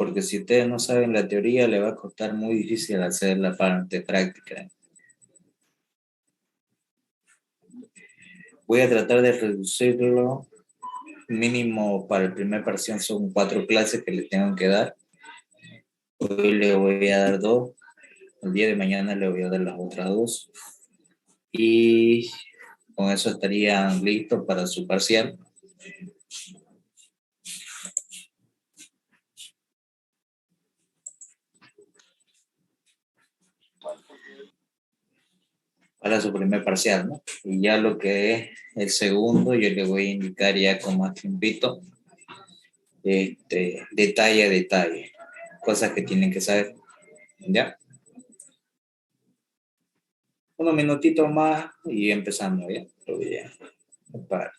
porque si ustedes no saben la teoría, le va a costar muy difícil hacer la parte práctica. Voy a tratar de reducirlo. Mínimo para el primer parcial son 4 clases que le tengo que dar. Hoy le voy a dar 2. El día de mañana le voy a dar las otras 2. Y con eso estarían listos para su parcial. Para su primer parcial, ¿no? Y ya lo que es el segundo, yo le voy a indicar ya con más tiempito, detalle a detalle, cosas que tienen que saber, ¿ya? Unos minutitos más y empezando, ¿ya? Lo voy a parar.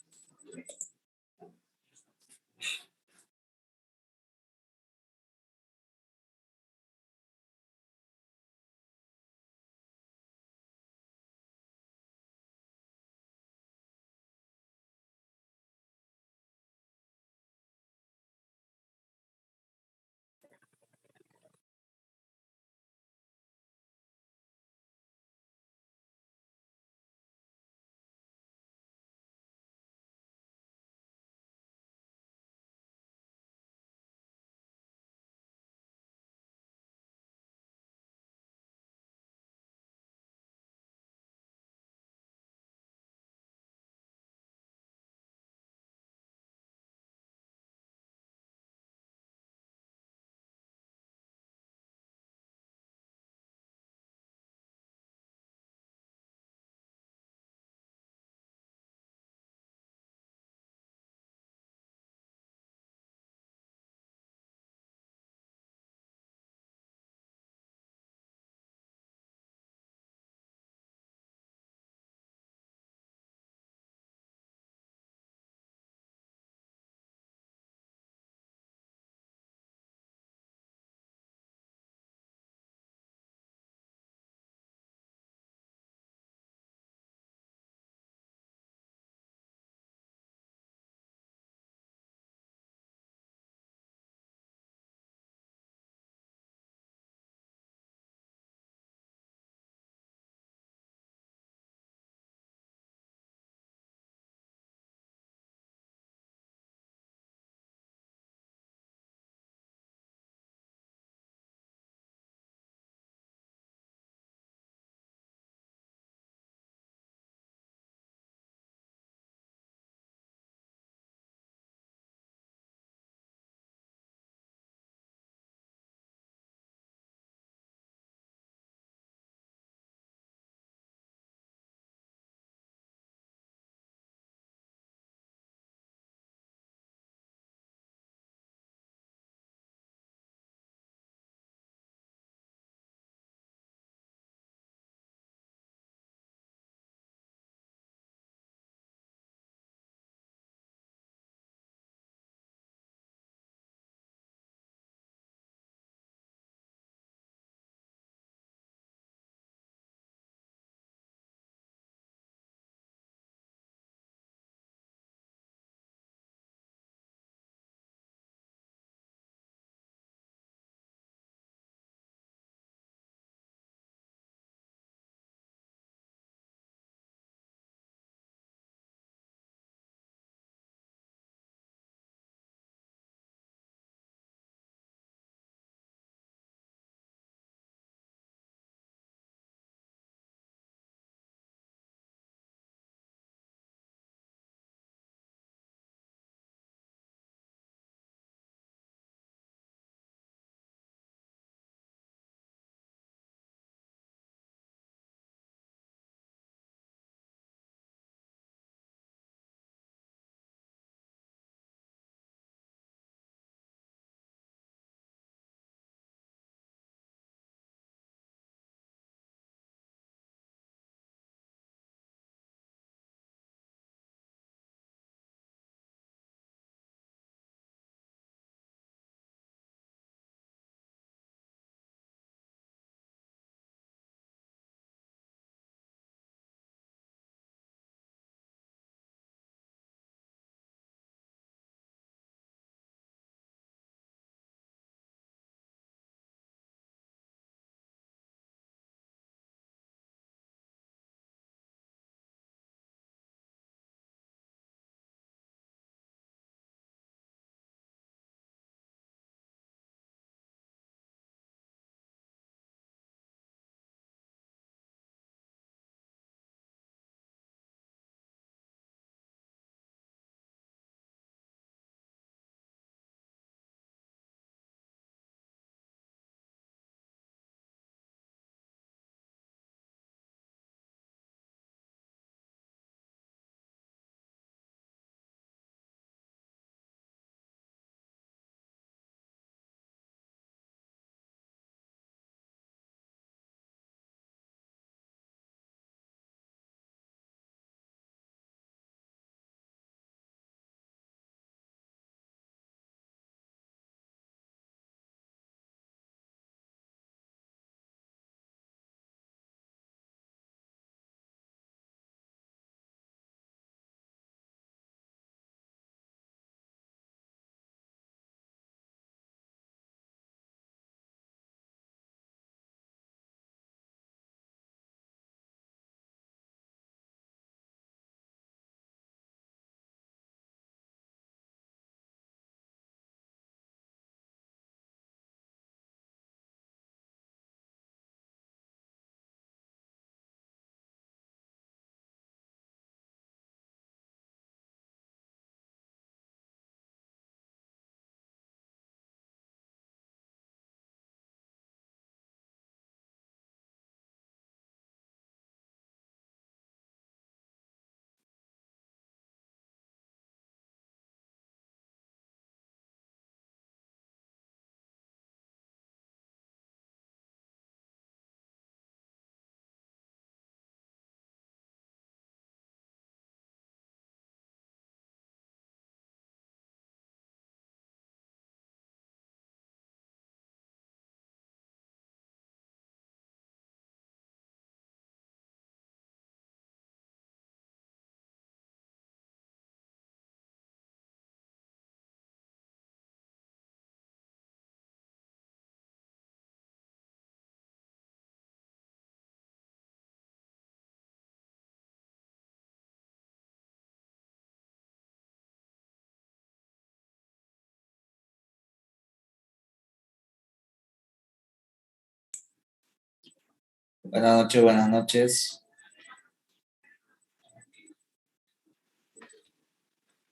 Buenas noches, buenas noches.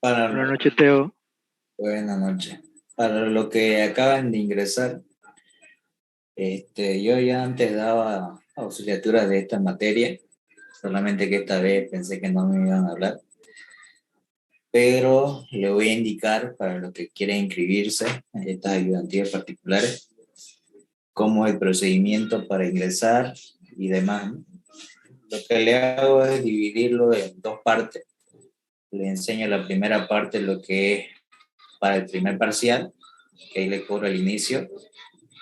Buenas Para, noches, Teo. buenas noches. Para lo que acaban de ingresar, yo ya antes daba auxiliaturas de esta materia, solamente que esta vez pensé que no me iban a hablar, pero le voy a indicar para los que quieren inscribirse en estas ayudantías particulares, cómo es el procedimiento para ingresar y demás, ¿no? Lo que le hago es dividirlo en dos partes. Le enseño la primera parte, lo que es para el primer parcial, que ahí le cobro al inicio,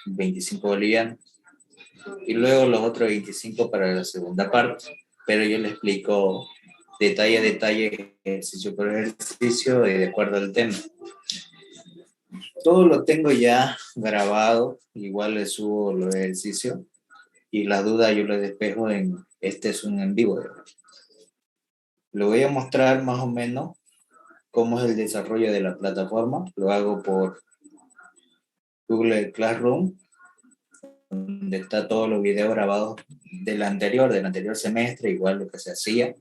25 bolivianos, y luego los otros 25 para la segunda parte, pero yo le explico detalle a detalle, ejercicio por ejercicio, y de acuerdo al tema. Todo lo tengo ya grabado, igual le subo los ejercicios, y las dudas yo les despejo en, este es un en vivo. Le voy a mostrar más o menos cómo es el desarrollo de la plataforma, lo hago por Google Classroom, donde está todos los videos grabados del anterior semestre, igual lo que se hacía.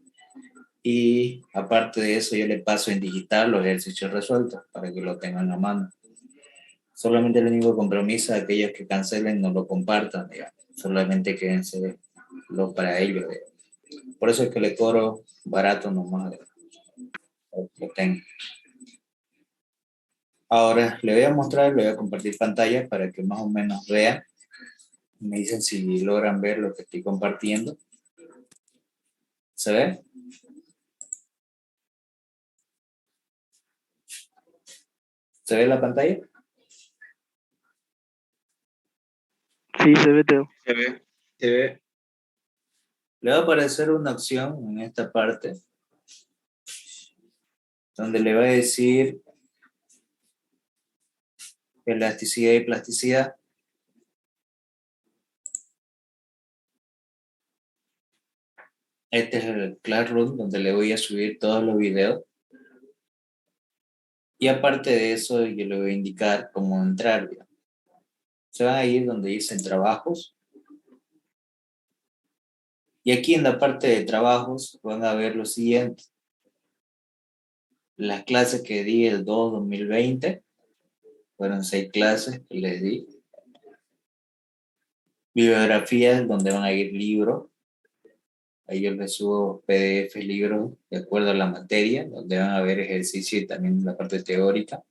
Y aparte de eso, yo le paso en digital los ejercicios resueltos para que lo tengan a mano. Solamente el único compromiso a aquellos que cancelen no lo compartan, digamos. Solamente quédense lo para ellos. Digamos. Por eso es que le cobro barato nomás. Lo tengo. Ahora le voy a mostrar, le voy a compartir pantalla para que más o menos vean. Me dicen si logran ver lo que estoy compartiendo. ¿Se ve? ¿Se ve la pantalla? Sí, se ve, Teo. Se ve. Se ve. Le va a aparecer una opción en esta parte donde le va a decir elasticidad y plasticidad. Este es el Classroom donde le voy a subir todos los videos. Y aparte de eso, yo le voy a indicar cómo entrar. Digamos. Se van a ir donde dicen trabajos. Y aquí en la parte de trabajos van a ver lo siguiente. Las clases que di el 2-2020 fueron 6 clases que les di. Bibliografías donde van a ir libros. Ahí yo les subo PDF, libros de acuerdo a la materia, donde van a ver ejercicio y también la parte teórica.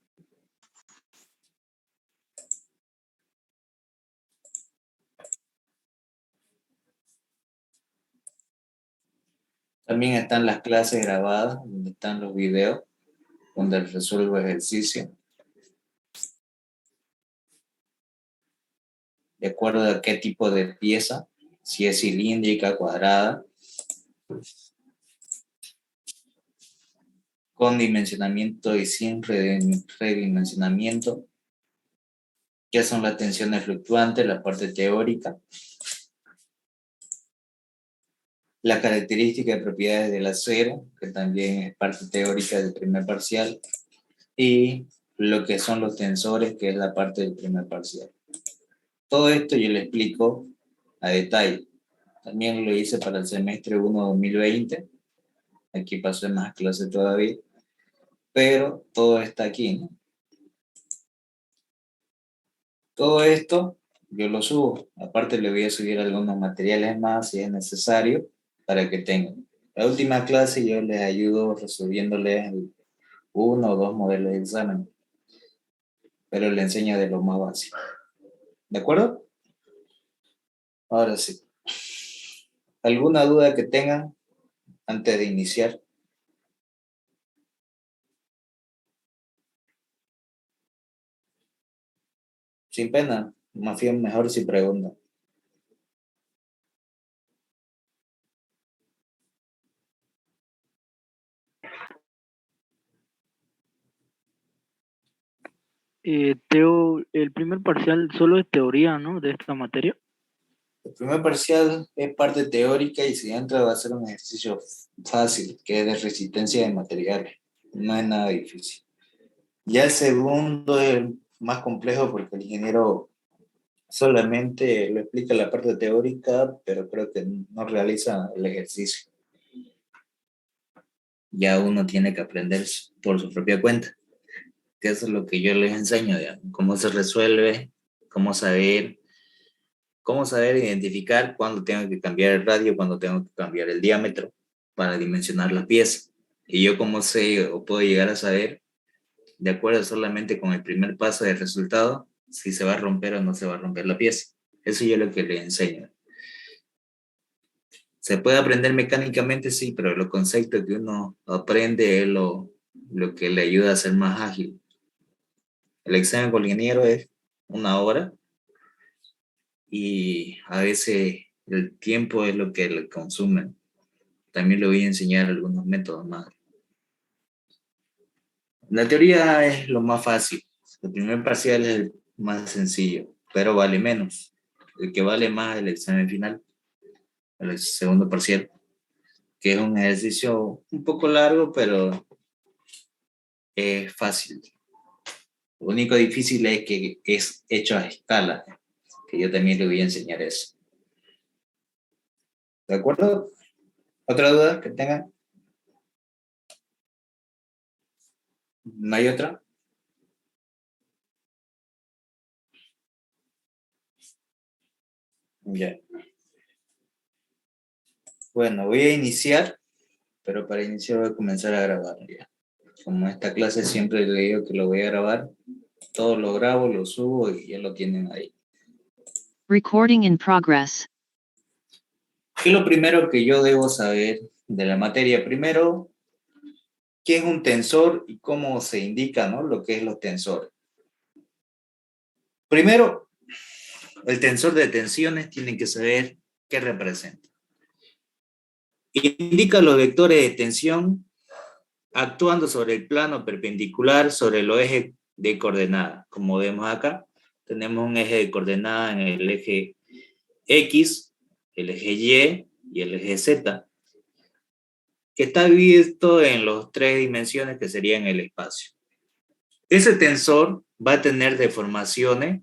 También están las clases grabadas, donde están los videos, donde resuelvo ejercicio. De acuerdo a qué tipo de pieza, si es cilíndrica, cuadrada, con dimensionamiento y sin redimensionamiento, qué son las tensiones fluctuantes, la parte teórica, las características y propiedades del acero, que también es parte teórica del primer parcial, y lo que son los tensores, que es la parte del primer parcial. Todo esto yo le explico a detalle. También lo hice para el semestre 1 2020. Aquí pasé más clases todavía. Pero todo está aquí, ¿no? Todo esto yo lo subo. Aparte le voy a subir algunos materiales más si es necesario para que tengan. La última clase yo les ayudo resolviéndoles uno o dos modelos de examen. Pero les enseño de lo más básico. ¿De acuerdo? Ahora sí. ¿Alguna duda que tengan antes de iniciar? Sin pena. Más bien mejor si preguntan. Teo, el primer parcial solo es teoría, ¿no? De esta materia. El primer parcial es parte teórica y si entra va a ser un ejercicio fácil, que es de resistencia de materiales. No es nada difícil. Ya el segundo es más complejo porque el ingeniero Solamente lo explica la parte teórica, pero creo que no realiza el ejercicio. Ya uno tiene que aprender por su propia cuenta, que eso es lo que yo les enseño, digamos, cómo se resuelve, cómo saber, cómo saber identificar cuándo tengo que cambiar el radio, cuándo tengo que cambiar el diámetro para dimensionar la pieza. Y yo cómo sé o puedo llegar a saber, de acuerdo solamente con el primer paso del resultado, si se va a romper o no se va a romper la pieza. Eso yo es lo que les enseño. Se puede aprender mecánicamente, sí, pero los conceptos que uno aprende es lo que le ayuda a ser más ágil. El examen con el ingeniero es 1 hora y a veces el tiempo es lo que le consume. También le voy a enseñar algunos métodos más. La teoría es lo más fácil. El primer parcial es el más sencillo, pero vale menos. El que vale más es el examen final, el segundo parcial, que es un ejercicio un poco largo, pero es fácil. Lo único difícil es que es hecho a escala, que yo también le voy a enseñar eso. ¿De acuerdo? ¿Otra duda que tengan? ¿No hay otra? Ya. Bueno, voy a iniciar, pero para iniciar voy a comenzar a grabar ya. Como esta clase siempre le digo que lo voy a grabar, todo lo grabo, lo subo y ya lo tienen ahí. Recording in progress. ¿Qué es lo primero que yo debo saber de la materia? Primero, ¿qué es un tensor y cómo se indica, ¿no? Lo que es los tensores. Primero, el tensor de tensiones tiene que saber qué representa. Indica los vectores de tensión actuando sobre el plano perpendicular sobre los ejes de coordenadas. Como vemos acá, tenemos un eje de coordenadas en el eje X, el eje Y y el eje Z, que está visto en las 3 dimensiones que serían el espacio. Ese tensor va a tener deformaciones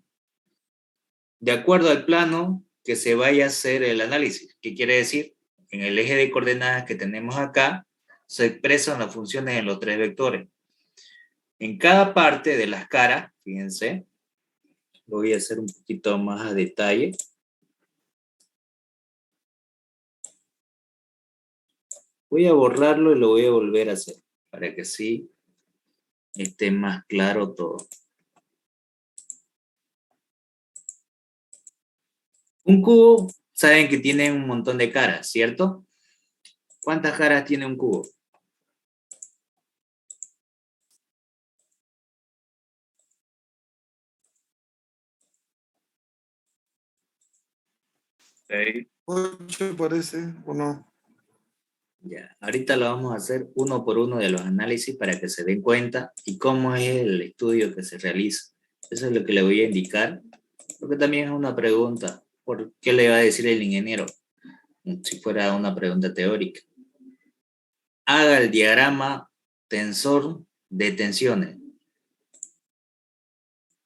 de acuerdo al plano que se vaya a hacer el análisis. ¿Qué quiere decir? En el eje de coordenadas que tenemos acá, se expresan las funciones en los 3 vectores. En cada parte de las caras, fíjense, lo voy a hacer un poquito más a detalle. Voy a borrarlo y lo voy a volver a hacer para que sí esté más claro todo. Un cubo, saben que tiene un montón de caras, ¿cierto? ¿Cuántas caras tiene un cubo? Okay. 8 parece, ¿o no? Ya, ahorita lo vamos a hacer uno por uno de los análisis para que se den cuenta y cómo es el estudio que se realiza. Eso es lo que le voy a indicar, porque también es una pregunta. ¿Por qué le va a decir el ingeniero? Si fuera una pregunta teórica. Haga el diagrama tensor de tensiones.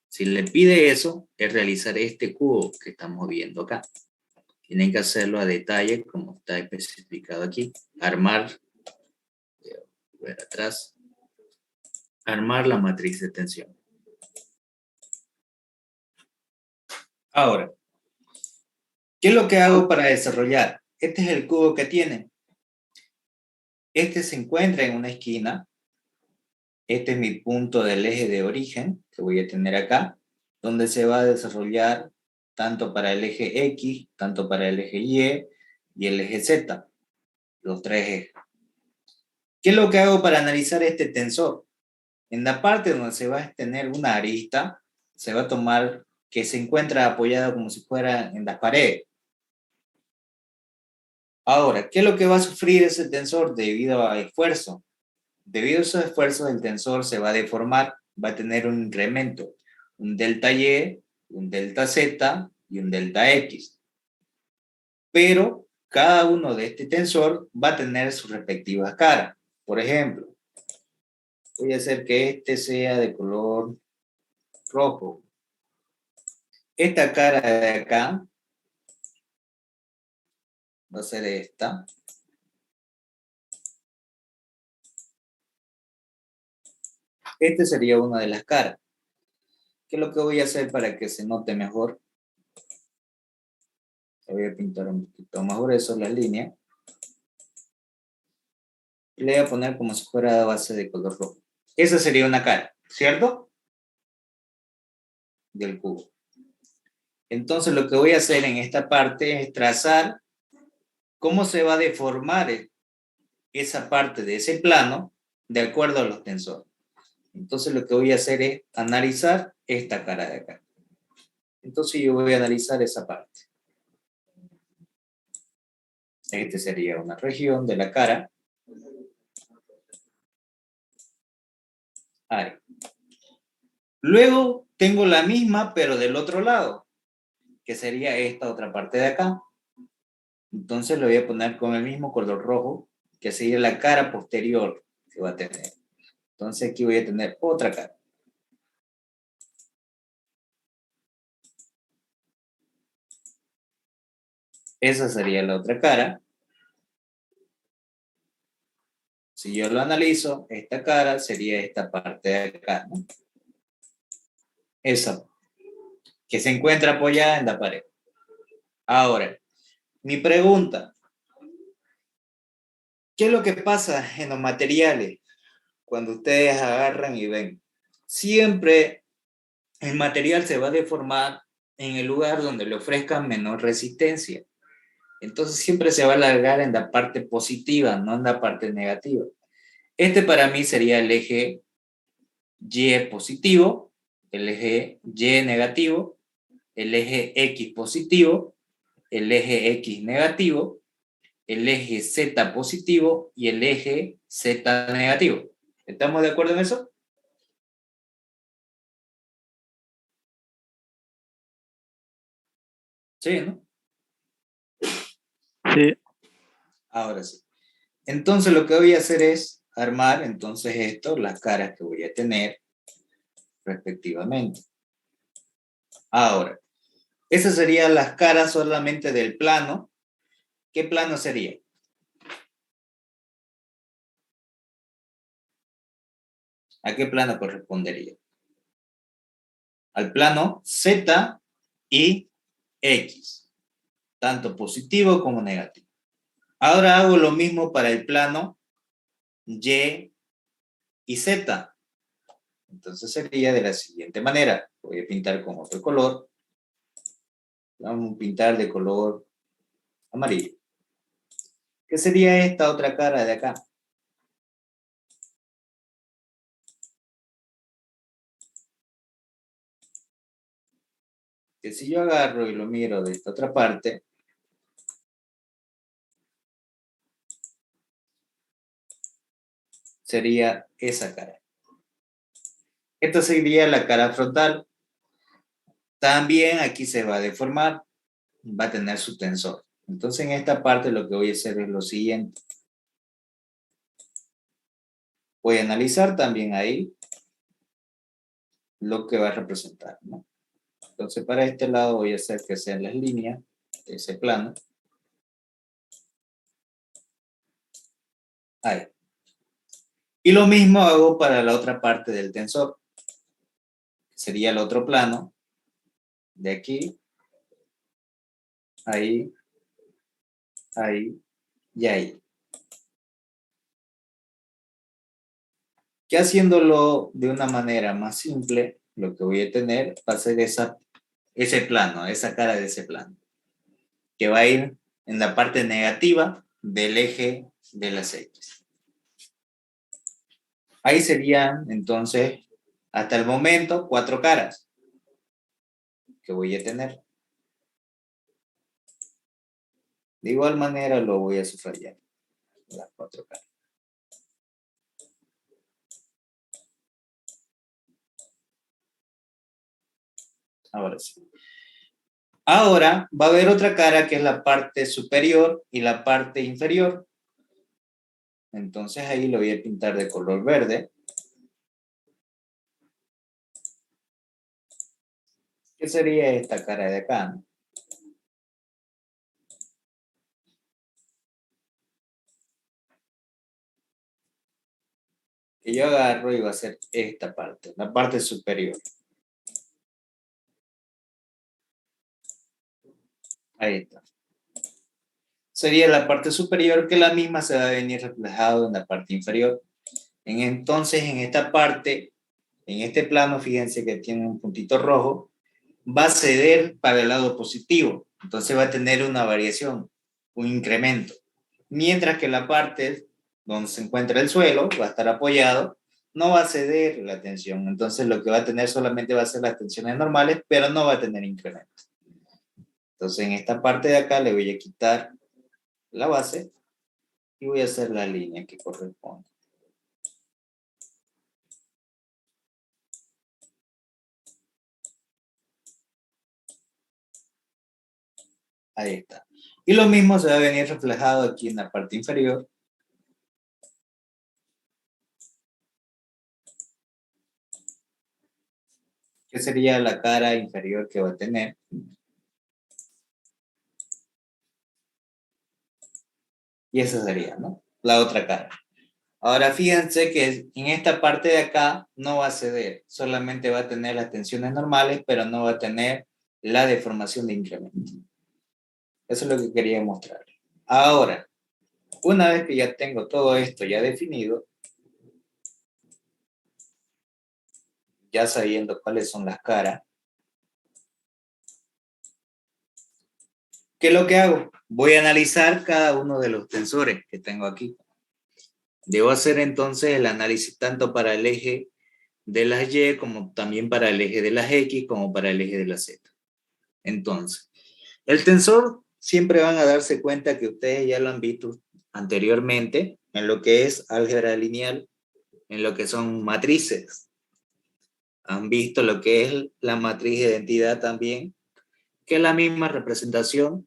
Si le pide eso, es realizar este cubo que estamos viendo acá. Tienen que hacerlo a detalle, como está especificado aquí. Armar, ver atrás, armar la matriz de tensión. Ahora, ¿qué es lo que hago para desarrollar? Este es el cubo que tiene. Este se encuentra en una esquina. Este es mi punto del eje de origen que voy a tener acá, donde se va a desarrollar tanto para el eje X, tanto para el eje y el eje Z, los 3 ejes. ¿Qué es lo que hago para analizar este tensor? En la parte donde se va a tener una arista, se va a tomar que se encuentra apoyada como si fuera en las paredes. Ahora, ¿qué es lo que va a sufrir ese tensor debido a esfuerzo? Debido a esos esfuerzos, el tensor se va a deformar, va a tener un incremento, un delta Y, un delta Z y un delta X. Pero cada uno de este tensor va a tener sus respectivas caras. Por ejemplo, voy a hacer que este sea de color rojo. Esta cara de acá va a ser esta. Este sería una de las caras. ¿Qué es lo que voy a hacer para que se note mejor? Voy a pintar un poquito más grueso la línea. Y le voy a poner como si fuera base de color rojo. Esa sería una cara, ¿cierto? Del cubo. Entonces lo que voy a hacer en esta parte es trazar cómo se va a deformar esa parte de ese plano de acuerdo a los tensores. Entonces lo que voy a hacer es analizar esta cara de acá. Entonces yo voy a analizar esa parte. Este sería una región de la cara. Ahí. Luego tengo la misma, pero del otro lado, que sería esta otra parte de acá. Entonces lo voy a poner con el mismo color rojo, que sería la cara posterior que va a tener. Entonces aquí voy a tener otra cara. Esa sería la otra cara. Si yo lo analizo, esta cara sería esta parte de acá, ¿no? Esa, que se encuentra apoyada en la pared. Ahora, mi pregunta, ¿qué es lo que pasa en los materiales cuando ustedes agarran y ven? Siempre el material se va a deformar en el lugar donde le ofrezcan menor resistencia. Entonces siempre se va a alargar en la parte positiva, no en la parte negativa. Este para mí sería el eje Y positivo, el eje Y negativo, el eje X positivo, el eje X negativo, el eje Z positivo y el eje Z negativo. ¿Estamos de acuerdo en eso? Sí, ¿no? Sí, Ahora sí. Entonces lo que voy a hacer es armar entonces esto, las caras que voy a tener respectivamente. Ahora, esas serían las caras solamente del plano. ¿Qué plano sería? ¿A qué plano correspondería? Al plano Z y X, tanto positivo como negativo. Ahora hago lo mismo para el plano Y y Z. Entonces sería de la siguiente manera. Voy a pintar con otro color. Vamos a pintar de color amarillo. ¿Qué sería esta otra cara de acá? Que si yo agarro y lo miro de esta otra parte, sería esa cara. Esta sería la cara frontal. También aquí se va a deformar, va a tener su tensor. Entonces en esta parte lo que voy a hacer es lo siguiente. Voy a analizar también ahí lo que va a representar, ¿no? Entonces para este lado voy a hacer que sean las líneas de ese plano. Ahí. Y lo mismo hago para la otra parte del tensor. Sería el otro plano. De aquí. Ahí. Ahí. Y ahí. Que haciéndolo de una manera más simple, lo que voy a tener va a ser ese plano, esa cara de ese plano. Que va a ir en la parte negativa del eje de las X. Ahí serían, entonces, hasta el momento, 4 caras que voy a tener. De igual manera lo voy a subrayar, las 4 caras. Ahora sí. Ahora va a haber otra cara que es la parte superior y la parte inferior. Entonces ahí lo voy a pintar de color verde. ¿Qué sería esta cara de acá, no? Que yo agarro y va a ser esta parte, la parte superior. Ahí está. Sería la parte superior, que la misma se va a venir reflejado en la parte inferior. Entonces, en esta parte, en este plano, fíjense que tiene un puntito rojo, va a ceder para el lado positivo. Entonces va a tener una variación, un incremento. Mientras que la parte donde se encuentra el suelo va a estar apoyado, no va a ceder la tensión. Entonces lo que va a tener solamente va a ser las tensiones normales, pero no va a tener incremento. Entonces en esta parte de acá le voy a quitar la base y voy a hacer la línea que corresponde. Ahí está. Y lo mismo se va a venir reflejado aquí en la parte inferior. Que sería la cara inferior que va a tener. Y esa sería, ¿no? La otra cara. Ahora fíjense que en esta parte de acá no va a ceder, solamente va a tener las tensiones normales, pero no va a tener la deformación de incremento. Eso es lo que quería mostrar. Ahora, una vez que ya tengo todo esto ya definido, ya sabiendo cuáles son las caras, ¿qué es lo que hago? Voy a analizar cada uno de los tensores que tengo aquí. Debo hacer entonces el análisis tanto para el eje de las Y, como también para el eje de las X, como para el eje de las Z. Entonces, el tensor siempre van a darse cuenta que ustedes ya lo han visto anteriormente en lo que es álgebra lineal, en lo que son matrices. Han visto lo que es la matriz de identidad también, que es la misma representación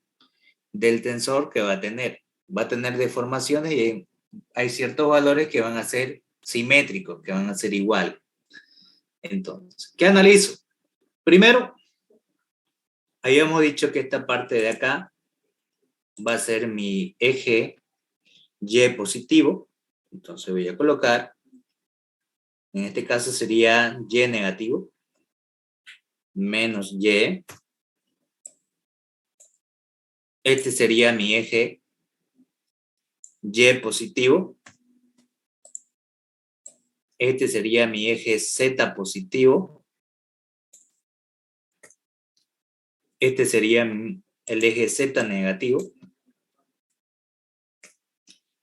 del tensor que va a tener. Va a tener deformaciones y hay ciertos valores que van a ser simétricos, que van a ser iguales. Entonces, ¿qué analizo? Primero, habíamos dicho que esta parte de acá va a ser mi eje Y positivo. Entonces voy a colocar, en este caso sería Y negativo, menos Y. Este sería mi eje Y positivo. Este sería mi eje Z positivo. Este sería el eje Z negativo.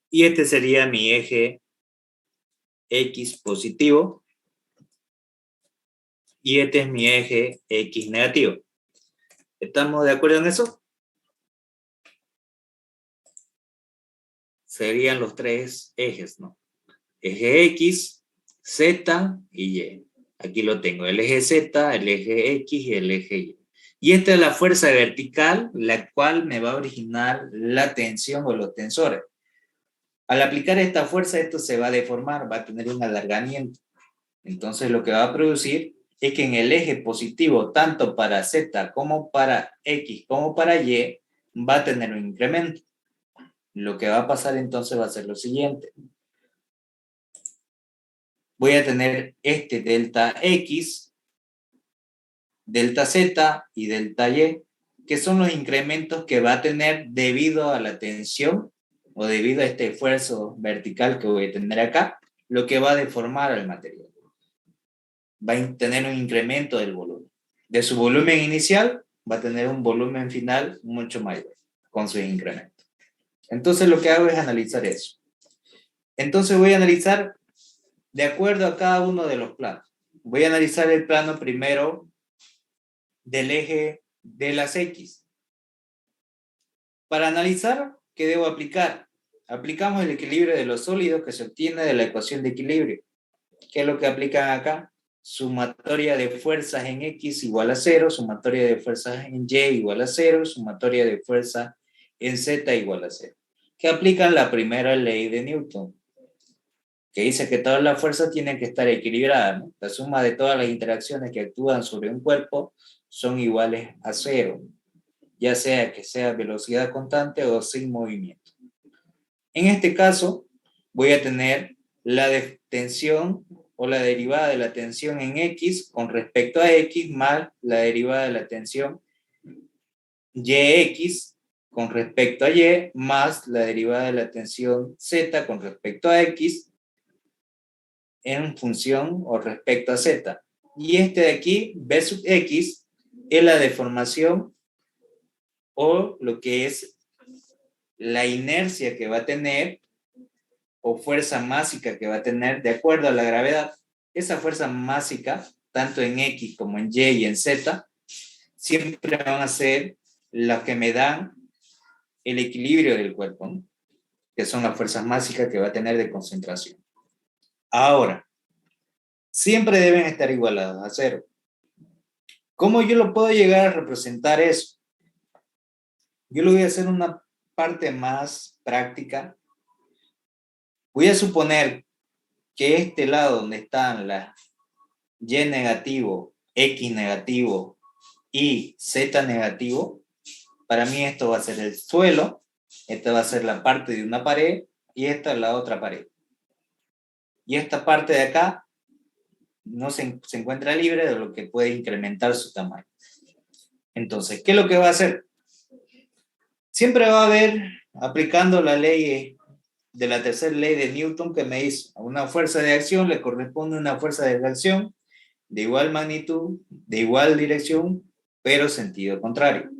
Y este sería mi eje X positivo. Y este es mi eje X negativo. ¿Estamos de acuerdo en eso? Serían los tres ejes, ¿no? Eje X, Z y Y. Aquí lo tengo, el eje Z, el eje X y el eje Y. Y esta es la fuerza vertical, la cual me va a originar la tensión o los tensores. Al aplicar esta fuerza, esto se va a deformar, va a tener un alargamiento. Entonces lo que va a producir es que en el eje positivo, tanto para Z como para X como para Y, va a tener un incremento. Lo que va a pasar entonces va a ser lo siguiente. Voy a tener este delta X, delta Z y delta Y, que son los incrementos que va a tener debido a la tensión o debido a este esfuerzo vertical que voy a tener acá, lo que va a deformar al material. Va a tener un incremento del volumen. De su volumen inicial va a tener un volumen final mucho mayor con sus incrementos. Entonces lo que hago es analizar eso. Entonces voy a analizar de acuerdo a cada uno de los planos. Voy a analizar el plano primero del eje de las X. Para analizar, ¿qué debo aplicar? Aplicamos el equilibrio de los sólidos que se obtiene de la ecuación de equilibrio. ¿Qué es lo que aplican acá? Sumatoria de fuerzas en X igual a 0, sumatoria de fuerzas en Y igual a 0, sumatoria de fuerzas en Z igual a 0. ¿Qué aplican la primera ley de Newton? que dice que todas las fuerzas tienen que estar equilibradas, ¿no? La suma de todas las interacciones que actúan sobre un cuerpo son iguales a cero, ya sea que sea velocidad constante o sin movimiento. En este caso, voy a tener la tensión o la derivada de la tensión en X con respecto a X más la derivada de la tensión YX con respecto a Y más la derivada de la tensión Z con respecto a X en función o respecto a Z. Y este de aquí, B sub X, es la deformación o lo que es la inercia que va a tener o fuerza másica que va a tener de acuerdo a la gravedad. Esa fuerza másica, tanto en X como en Y y en Z, siempre van a ser las que me dan el equilibrio del cuerpo, ¿no? Que son las fuerzas máxicas que va a tener de concentración. Ahora, siempre deben estar igualadas a cero. ¿Cómo yo lo puedo llegar a representar eso? Yo lo voy a hacer una parte más práctica. Voy a suponer que este lado donde están las Y negativo, X negativo y Z negativo, para mí esto va a ser el suelo, esta va a ser la parte de una pared y esta es la otra pared. Y esta parte de acá no se encuentra libre de lo que puede incrementar su tamaño. Entonces, ¿qué es lo que va a hacer? Siempre va a haber, aplicando la ley de la tercera ley de Newton, que me dice a una fuerza de acción le corresponde una fuerza de reacción de igual magnitud, de igual dirección, pero sentido contrario.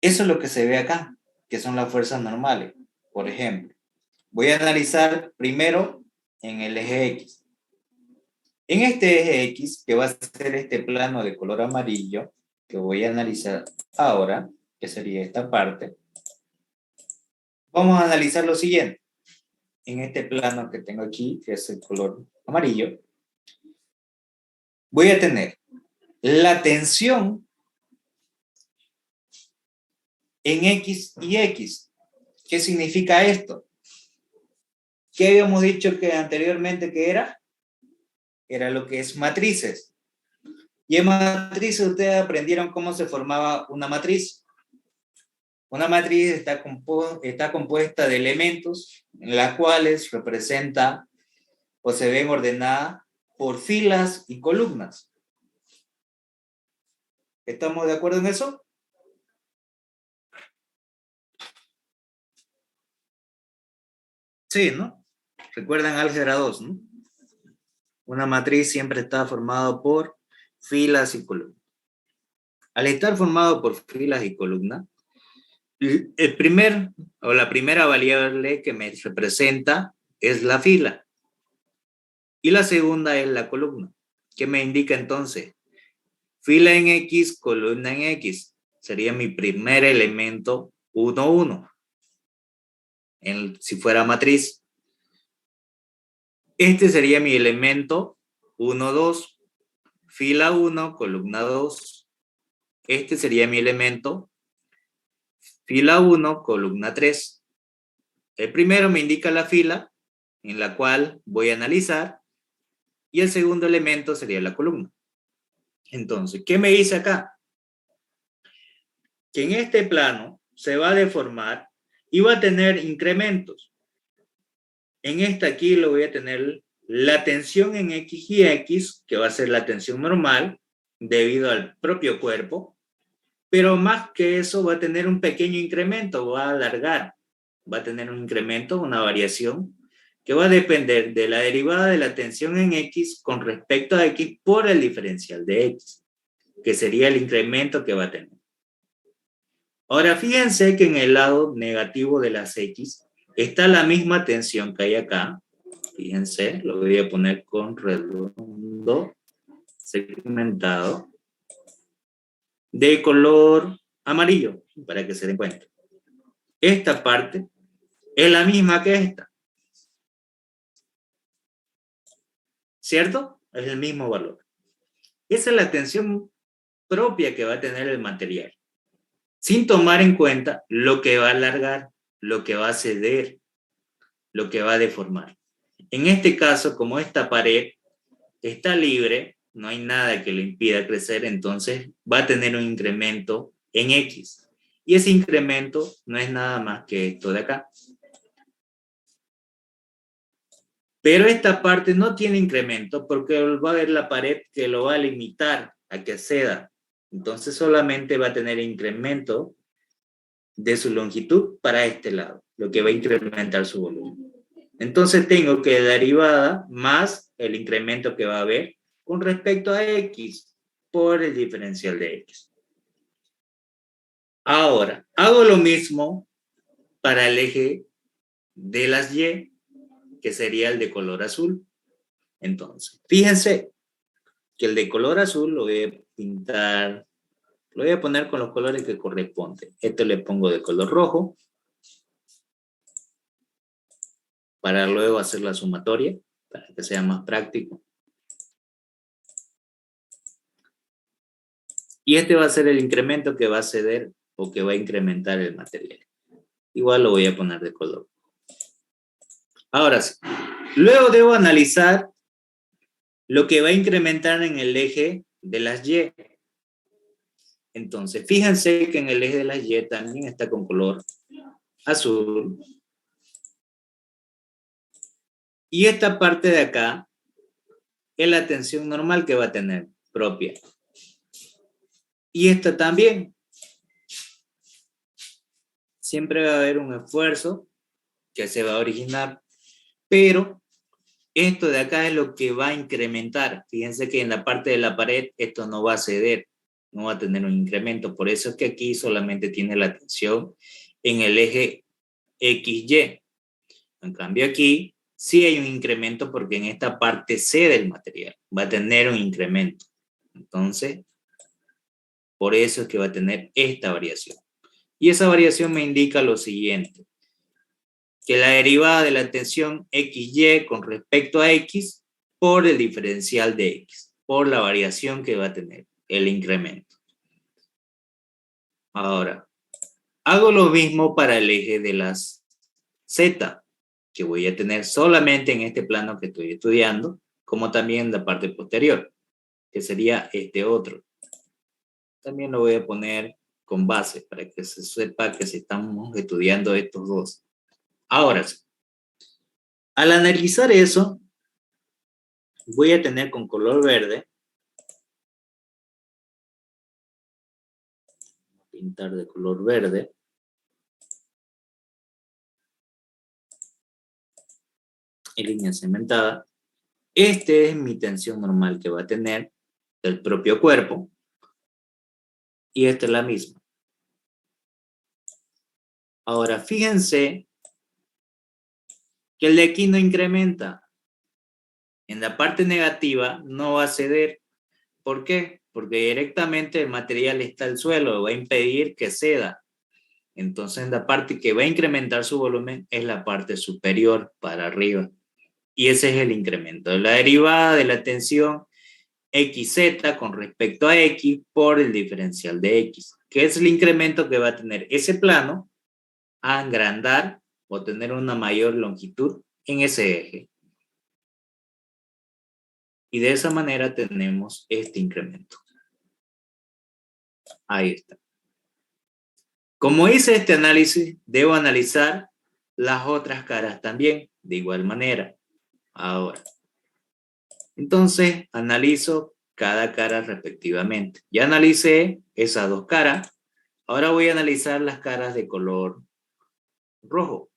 Eso es lo que se ve acá, que son las fuerzas normales. Por ejemplo, voy a analizar primero en el eje X. En este eje X, que va a ser este plano de color amarillo, que voy a analizar ahora, que sería esta parte, vamos a analizar lo siguiente. En este plano que tengo aquí, que es el color amarillo, voy a tener la tensión en X y X. ¿Qué significa esto? ¿Qué habíamos dicho que anteriormente que era? Era lo que es matrices. Y en matrices ustedes aprendieron cómo se formaba una matriz. Una matriz está compuesta de elementos en las cuales representa o se ven ordenadas por filas y columnas. ¿Estamos de acuerdo en eso? Sí, ¿no? Recuerdan álgebra 2, ¿no? Una matriz siempre está formada por filas y columnas. Al estar formado por filas y columnas, el primer o la primera variable que me representa es la fila y la segunda es la columna. ¿Qué me indica entonces? Fila en X, columna en X. Sería mi primer elemento 1, 1. Si fuera matriz. Este sería mi elemento 1, 2. Fila 1, columna 2. Este sería mi elemento fila 1, columna 3. El primero me indica la fila en la cual voy a analizar y el segundo elemento sería la columna. Entonces, ¿qué me dice acá? Que en este plano se va a deformar y va a tener incrementos. En esta aquí lo voy a tener la tensión en X y X, que va a ser la tensión normal debido al propio cuerpo, pero más que eso va a tener un pequeño incremento, va a alargar, va a tener un incremento, una variación, que va a depender de la derivada de la tensión en X con respecto a X por el diferencial de X, que sería el incremento que va a tener. Ahora, fíjense que en el lado negativo de las X está la misma tensión que hay acá. Fíjense, lo voy a poner con redondo, segmentado, de color amarillo, para que se den cuenta. Esta parte es la misma que esta. ¿Cierto? Es el mismo valor. Esa es la tensión propia que va a tener el material, sin tomar en cuenta lo que va a alargar, lo que va a ceder, lo que va a deformar. En este caso, como esta pared está libre, no hay nada que le impida crecer, entonces va a tener un incremento en X. Y ese incremento no es nada más que esto de acá. Pero esta parte no tiene incremento porque va a haber la pared que lo va a limitar a que ceda. Entonces solamente va a tener incremento de su longitud para este lado, lo que va a incrementar su volumen. Entonces tengo que derivada más el incremento que va a haber con respecto a X por el diferencial de X. Ahora, hago lo mismo para el eje de las Y, que sería el de color azul. Entonces, fíjense que el de color azul lo voy a pintar, lo voy a poner con los colores que corresponden. Esto le pongo de color rojo, para luego hacer la sumatoria, para que sea más práctico. Y este va a ser el incremento que va a ceder o que va a incrementar el material. Igual lo voy a poner de color. Ahora sí, luego debo analizar lo que va a incrementar en el eje de las Y. Entonces, fíjense que en el eje de las Y también está con color azul. Y esta parte de acá es la tensión normal que va a tener, propia. Y esta también. Siempre va a haber un esfuerzo que se va a originar, pero esto de acá es lo que va a incrementar. Fíjense que en la parte de la pared esto no va a ceder, no va a tener un incremento. Por eso es que aquí solamente tiene la tensión en el eje XY. En cambio aquí sí hay un incremento porque en esta parte cede el material. Va a tener un incremento. Entonces, por eso es que va a tener esta variación. Y esa variación me indica lo siguiente, que la derivada de la tensión XY con respecto a X por el diferencial de X, por la variación que va a tener, el incremento. Ahora, hago lo mismo para el eje de las Z, que voy a tener solamente en este plano que estoy estudiando, como también en la parte posterior, que sería este otro. También lo voy a poner con base para que se sepa que si estamos estudiando estos dos. Ahora sí, al analizar eso, voy a tener con color verde, pintar de color verde, en línea cementada. Este es mi tensión normal que va a tener del propio cuerpo, y esta es la misma. Ahora, fíjense que el de aquí no incrementa. En la parte negativa no va a ceder. ¿Por qué? Porque directamente el material está al suelo, va a impedir que ceda. Entonces, la parte que va a incrementar su volumen es la parte superior para arriba. Y ese es el incremento. La derivada de la tensión XZ con respecto a X por el diferencial de X, que es el incremento que va a tener ese plano a agrandar o tener una mayor longitud en ese eje. Y de esa manera tenemos este incremento. Ahí está. Como hice este análisis, debo analizar las otras caras también, de igual manera. Ahora, entonces analizo cada cara respectivamente. Ya analicé esas dos caras. Ahora voy a analizar las caras de color rojo.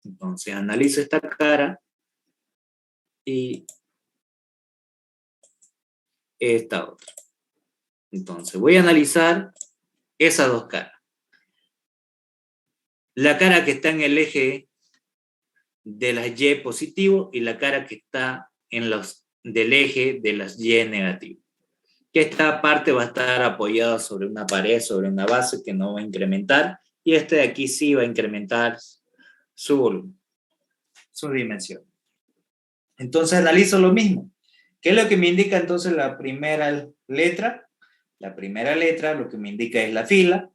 Entonces analizo esta cara y esta otra. Entonces voy a analizar esas dos caras. La cara que está en el eje de las Y positivo y la cara que está en los del eje de las Y negativo. Que esta parte va a estar apoyada sobre una pared, sobre una base que no va a incrementar, y este de aquí sí va a incrementar su volumen, su dimensión. Entonces analizo lo mismo. ¿Qué es lo que me indica entonces la primera letra? La primera letra lo que me indica es la fila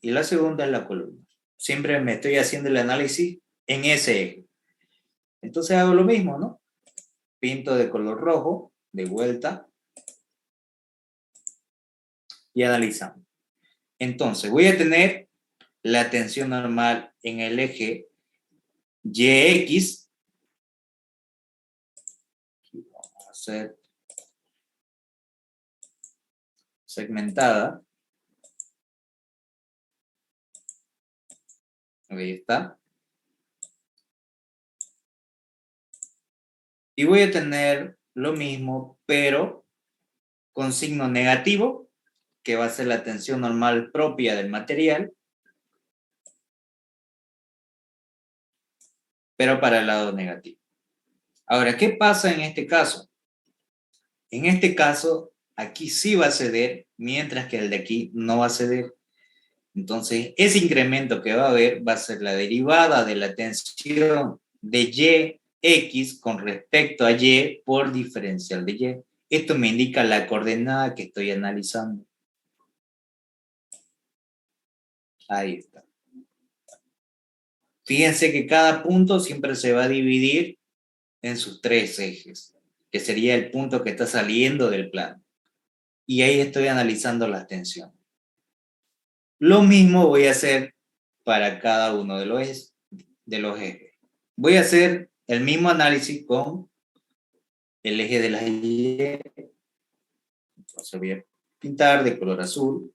y la segunda es la columna. Siempre me estoy haciendo el análisis en ese eje. Entonces hago lo mismo, ¿no? Pinto de color rojo, de vuelta, y analizamos. Entonces, voy a tener la tensión normal en el eje YX. Vamos a hacer segmentada. Ahí está. Y voy a tener lo mismo, pero con signo negativo, que va a ser la tensión normal propia del material, pero para el lado negativo. Ahora, ¿qué pasa en este caso? En este caso, aquí sí va a ceder, mientras que el de aquí no va a ceder. Entonces, ese incremento que va a haber va a ser la derivada de la tensión de YX con respecto a Y por diferencial de Y. Esto me indica la coordenada que estoy analizando. Ahí está. Fíjense que cada punto siempre se va a dividir en sus tres ejes, que sería el punto que está saliendo del plano. Y ahí estoy analizando las tensiones. Lo mismo voy a hacer para cada uno de los ejes. Voy a hacer el mismo análisis con el eje de las Y. Entonces voy a pintar de color azul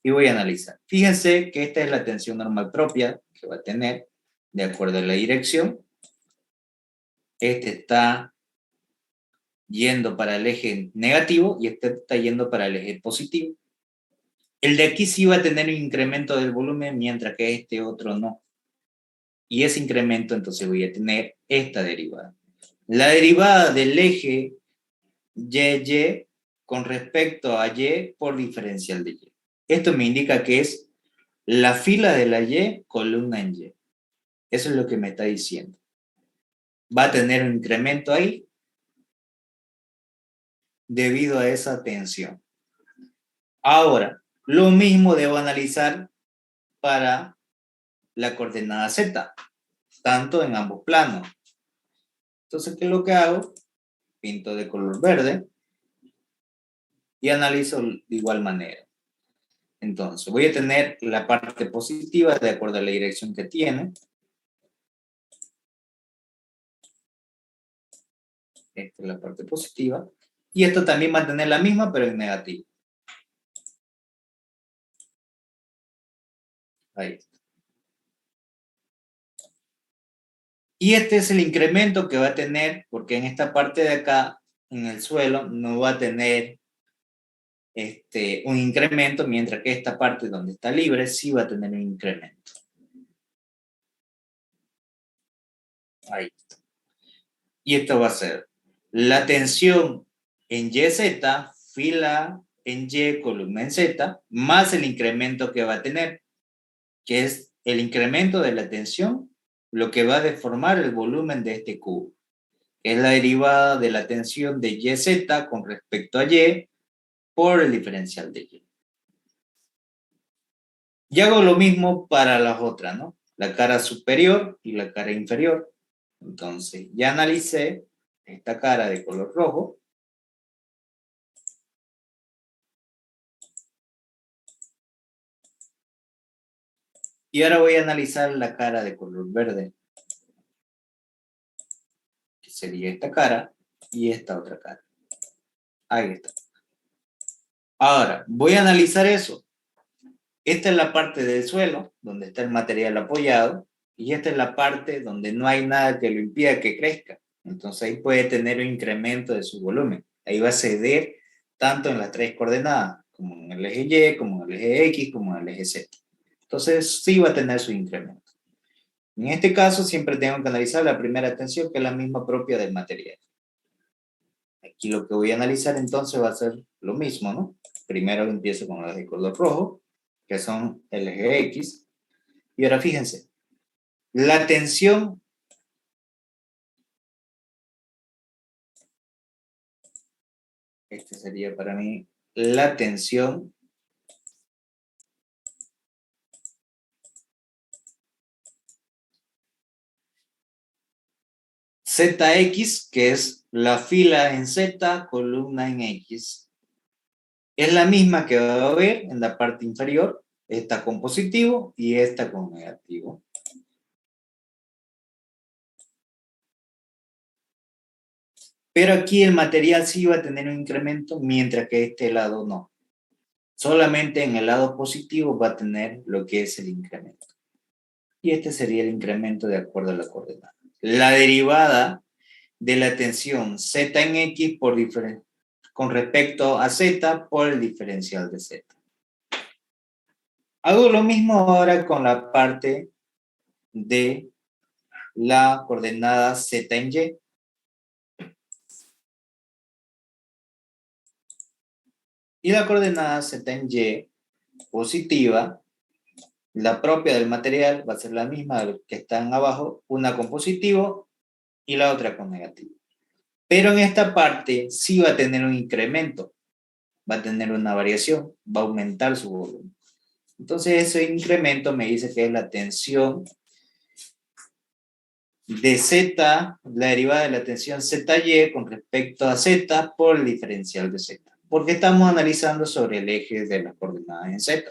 y voy a analizar. Fíjense que esta es la tensión normal propia que va a tener de acuerdo a la dirección. Este está yendo para el eje negativo y este está yendo para el eje positivo. El de aquí sí va a tener un incremento del volumen, mientras que este otro no. Y ese incremento, entonces voy a tener esta derivada. La derivada del eje YY con respecto a Y por diferencial de Y. Esto me indica que es la fila de la Y columna en Y. Eso es lo que me está diciendo. Va a tener un incremento ahí debido a esa tensión. Ahora, lo mismo debo analizar para la coordenada Z, tanto en ambos planos. Entonces, ¿qué es lo que hago? Pinto de color verde y analizo de igual manera. Entonces, voy a tener la parte positiva de acuerdo a la dirección que tiene. Esta es la parte positiva. Y esto también va a tener la misma, pero en negativo. Ahí está. Y este es el incremento que va a tener, porque en esta parte de acá, en el suelo, no va a tener un incremento, mientras que esta parte donde está libre sí va a tener un incremento. Ahí está. Y esto va a ser la tensión en YZ, fila en Y, columna en Z, más el incremento que va a tener, que es el incremento de la tensión, lo que va a deformar el volumen de este cubo. Es la derivada de la tensión de YZ con respecto a Y por el diferencial de Y. Y hago lo mismo para las otras, ¿no? La cara superior y la cara inferior. Entonces, ya analicé esta cara de color rojo. Y ahora voy a analizar la cara de color verde, que sería esta cara y esta otra cara. Ahí está. Ahora, voy a analizar eso. Esta es la parte del suelo, donde está el material apoyado, y esta es la parte donde no hay nada que lo impida que crezca. Entonces ahí puede tener un incremento de su volumen. Ahí va a ceder tanto en las tres coordenadas, como en el eje Y, como en el eje X, como en el eje Z. Entonces sí va a tener su incremento. En este caso siempre tengo que analizar la primera tensión, que es la misma propia del material. Aquí lo que voy a analizar entonces va a ser lo mismo, ¿no? Primero empiezo con las de color rojo, que son el eje X. Y ahora fíjense, la tensión este sería para mí la tensión ZX, que es la fila en Z, columna en X, es la misma que va a haber en la parte inferior, esta con positivo y esta con negativo. Pero aquí el material sí va a tener un incremento, mientras que este lado no. Solamente en el lado positivo va a tener lo que es el incremento. Y este sería el incremento de acuerdo a la coordenada. La derivada de la tensión Z en X con respecto a Z por el diferencial de Z. Hago lo mismo ahora con la parte de la coordenada Z en Y. Y la coordenada Z en Y positiva, la propia del material, va a ser la misma que están abajo, una con positivo y la otra con negativo. Pero en esta parte sí va a tener un incremento, va a tener una variación, va a aumentar su volumen. Entonces ese incremento me dice que es la tensión de Z, la derivada de la tensión ZY con respecto a Z por el diferencial de Z. Porque estamos analizando sobre el eje de las coordenadas en Z.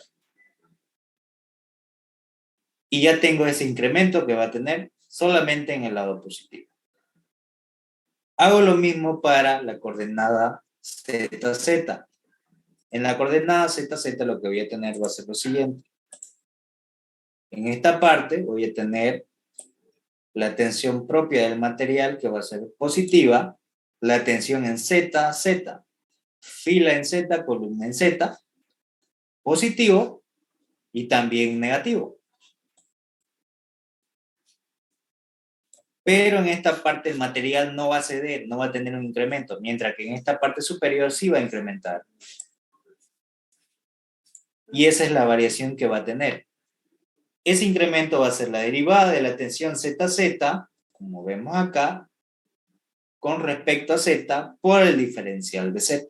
Y ya tengo ese incremento que va a tener solamente en el lado positivo. Hago lo mismo para la coordenada ZZ. En la coordenada ZZ lo que voy a tener va a ser lo siguiente. En esta parte voy a tener la tensión propia del material que va a ser positiva, la tensión en ZZ, fila en Z, columna en Z, positivo y también negativo. Pero en esta parte el material no va a ceder, no va a tener un incremento, mientras que en esta parte superior sí va a incrementar. Y esa es la variación que va a tener. Ese incremento va a ser la derivada de la tensión ZZ, como vemos acá, con respecto a Z por el diferencial de Z.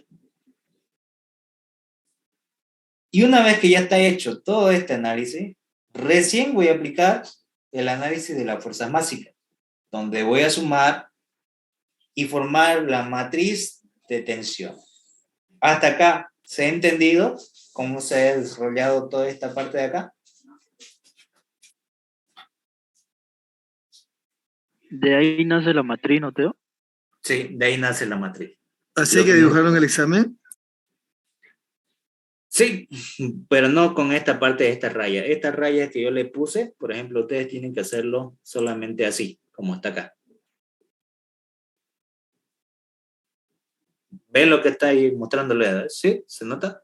Y una vez que ya está hecho todo este análisis, recién voy a aplicar el análisis de las fuerzas básicas, donde voy a sumar y formar la matriz de tensión. Hasta acá, ¿se ha entendido cómo se ha desarrollado toda esta parte de acá? De ahí nace la matriz, ¿no, Teo? Sí, de ahí nace la matriz. Así que dibujaron el examen. Sí, pero no con esta parte de esta raya. Esta raya que yo le puse, por ejemplo, ustedes tienen que hacerlo solamente así, como está acá. ¿Ven lo que está ahí mostrándole? ¿Sí? ¿Se nota?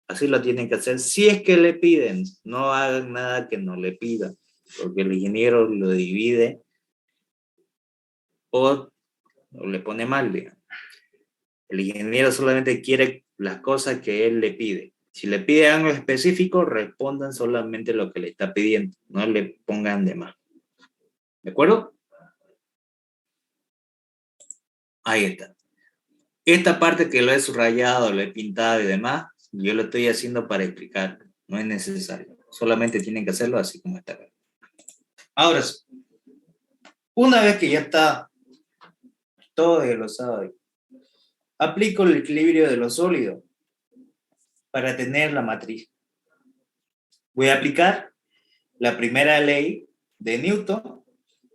Así lo tienen que hacer. Si es que le piden, no hagan nada que no le pidan, porque el ingeniero lo divide o le pone mal, digamos. El ingeniero solamente quiere las cosas que él le pide. Si le pide algo específico, respondan solamente lo que le está pidiendo, no le pongan de más. ¿De acuerdo? Ahí está. Esta parte que lo he subrayado, lo he pintado y demás, yo lo estoy haciendo para explicar. No es necesario. Solamente tienen que hacerlo así como está. Ahora, una vez que ya está todo desglosado, aplico el equilibrio de lo sólido para tener la matriz. Voy a aplicar la primera ley de Newton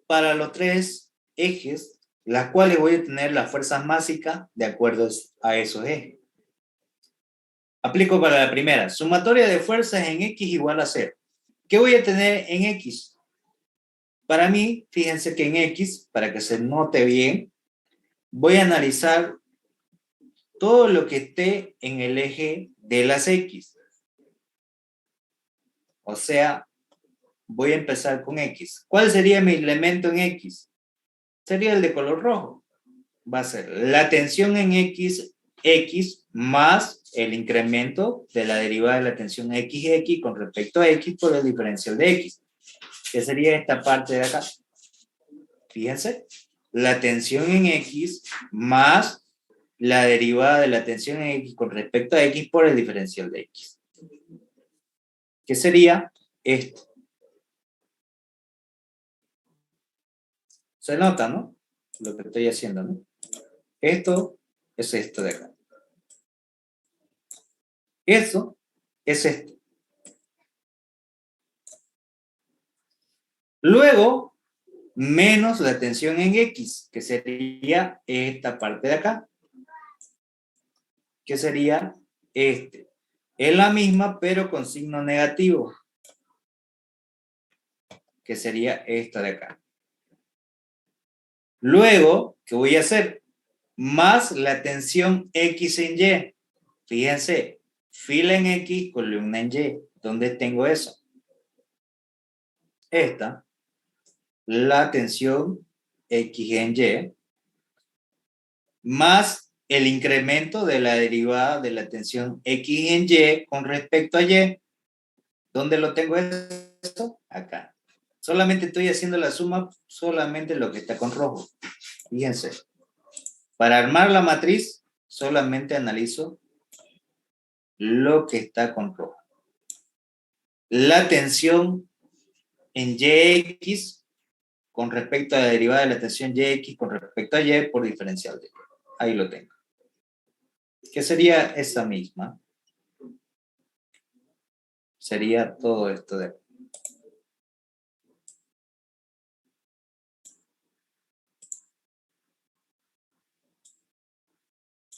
para los tres ejes, las cuales voy a tener las fuerzas básicas de acuerdo a esos ejes. Aplico para la primera, sumatoria de fuerzas en X igual a 0. ¿Qué voy a tener en X? Para mí, fíjense que en X, para que se note bien, voy a analizar todo lo que esté en el eje de las X. O sea, voy a empezar con X. ¿Cuál sería mi elemento en X? Sería el de color rojo. Va a ser la tensión en X más el incremento de la derivada de la tensión XX con respecto a X por el diferencial de X. ¿Qué sería esta parte de acá? Fíjense, la tensión en X más la derivada de la tensión en X con respecto a X por el diferencial de X. ¿Qué sería esto? Se nota, ¿no? Lo que estoy haciendo, ¿no? Esto es esto de acá. Eso es esto. Luego, menos la tensión en X, que sería esta parte de acá. Que sería este. Es la misma, pero con signo negativo. Que sería esta de acá. Luego, ¿qué voy a hacer? Más la tensión X en Y. Fíjense, fila en X, columna en Y. ¿Dónde tengo eso? Esta. La tensión X en Y. Más el incremento de la derivada de la tensión X en Y con respecto a Y. ¿Dónde lo tengo esto? Acá. Solamente estoy haciendo la suma, solamente lo que está con rojo. Fíjense. Para armar la matriz, solamente analizo lo que está con rojo. La tensión en YX con respecto a la derivada de la tensión YX con respecto a Y por diferencial de Y. Ahí lo tengo. ¿Qué sería esa misma? Sería todo esto de aquí.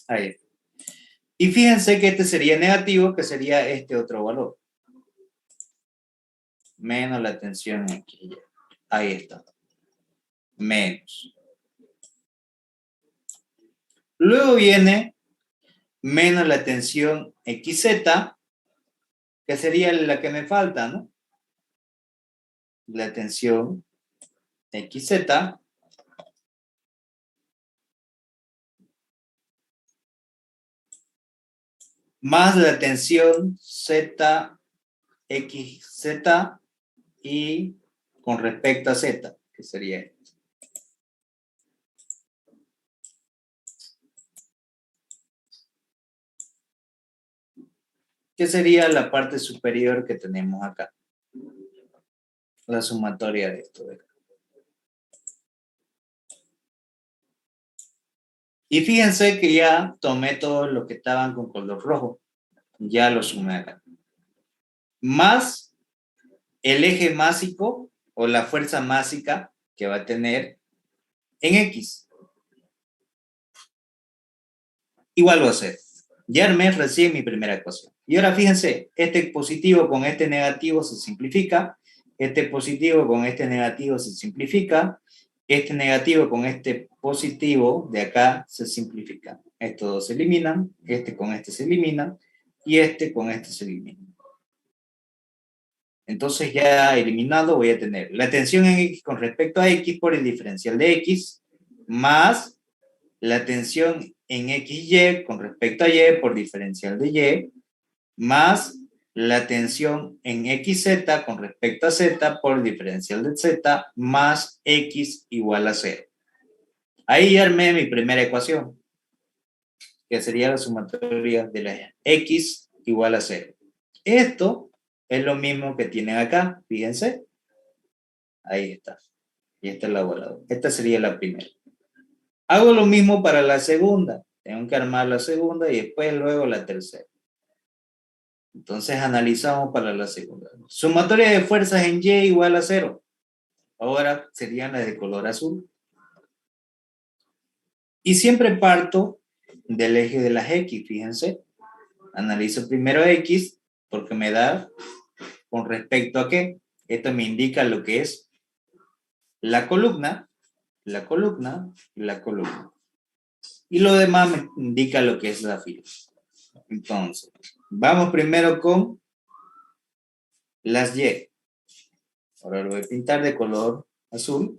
Ahí. Y fíjense que este sería negativo, que sería este otro valor. Menos la tensión aquí. Ahí está. Menos. Luego viene menos la tensión XZ, que sería la que me falta, ¿no? La tensión XZ más la tensión ZXZ y con respecto a Z, que sería esto. Que sería la parte superior que tenemos acá. La sumatoria de esto de acá. Y fíjense que ya tomé todos los que estaban con color rojo. Ya los sumé acá. Más el eje másico o la fuerza másica que va a tener en X. Igual va a ser. Ya armé recién mi primera ecuación. Y ahora fíjense, este positivo con este negativo se simplifica. Este positivo con este negativo se simplifica. Este negativo con este positivo de acá se simplifica. Estos dos se eliminan. Este con este se elimina. Y este con este se elimina. Entonces ya eliminado voy a tener la tensión en X con respecto a X por el diferencial de X más la tensión en XY con respecto a Y por diferencial de Y más la tensión en XZ con respecto a Z por diferencial de Z más X igual a 0. Ahí ya armé mi primera ecuación, que sería la sumatoria de la X igual a 0. Esto es lo mismo que tienen acá, fíjense. Ahí está. Y esta es la voladora. Esta sería la primera. Hago lo mismo para la segunda. Tengo que armar la segunda y después luego la tercera. Entonces analizamos para la segunda. Sumatoria de fuerzas en Y igual a 0. Ahora serían las de color azul. Y siempre parto del eje de las X, fíjense. Analizo primero X porque me da con respecto a qué. Esto me indica lo que es la columna, la columna y la columna. Y lo demás me indica lo que es la fila. Entonces, vamos primero con las Y. Ahora lo voy a pintar de color azul.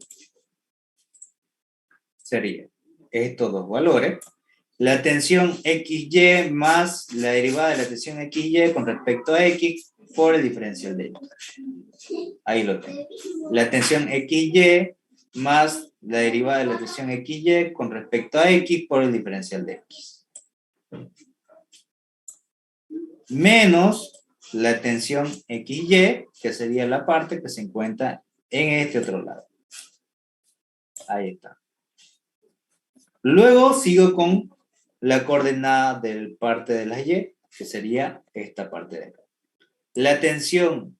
Sería estos dos valores. La tensión XY más la derivada de la tensión XY con respecto a X por el diferencial de Y. Ahí lo tengo. La tensión XY más la derivada de la tensión XY con respecto a X por el diferencial de X. Menos la tensión XY, que sería la parte que se encuentra en este otro lado. Ahí está. Luego sigo con la coordenada del parte de la Y, que sería esta parte de acá. La tensión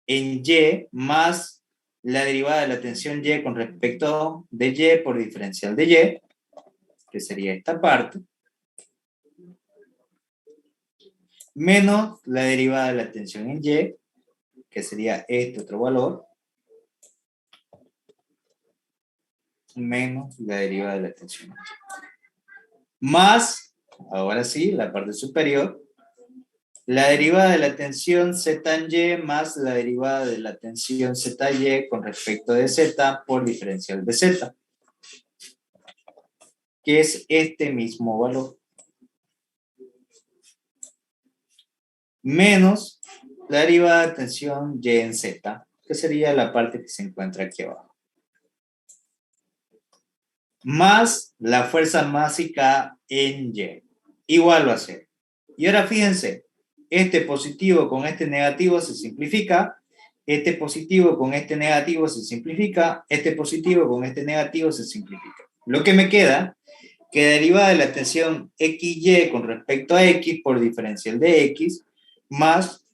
en Y más la derivada de la tensión Y con respecto de Y por diferencial de Y, que sería esta parte, menos la derivada de la tensión en Y, que sería este otro valor, menos la derivada de la tensión en Y. Más, ahora sí, la parte superior, la derivada de la tensión Z en Y más la derivada de la tensión ZY con respecto de Z por diferencial de Z, que es este mismo valor. Menos la derivada de tensión Y en Z, que sería la parte que se encuentra aquí abajo. Más la fuerza másica en Y, igual va a ser. Y ahora fíjense, este positivo con este negativo se simplifica, este positivo con este negativo se simplifica, este positivo con este negativo se simplifica. Lo que me queda, que derivada de la tensión XY con respecto a X por diferencial de X, más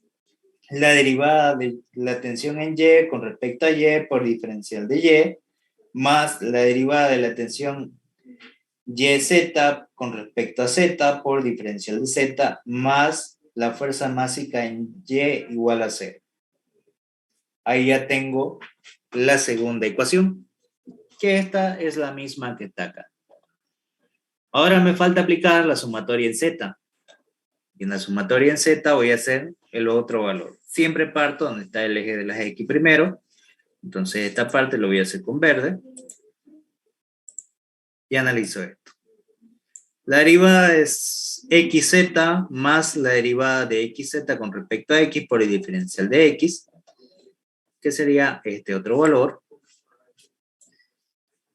la derivada de la tensión en Y con respecto a Y por diferencial de Y, más la derivada de la tensión YZ con respecto a Z por diferencial de Z, más la fuerza másica en Y igual a 0. Ahí ya tengo la segunda ecuación, que esta es la misma que está acá. Ahora me falta aplicar la sumatoria en Z. Y en la sumatoria en Z voy a hacer el otro valor. Siempre parto donde está el eje de las X primero. Entonces esta parte lo voy a hacer con verde. Y analizo esto. La derivada es xz más la derivada de xz con respecto a x por el diferencial de x, que sería este otro valor.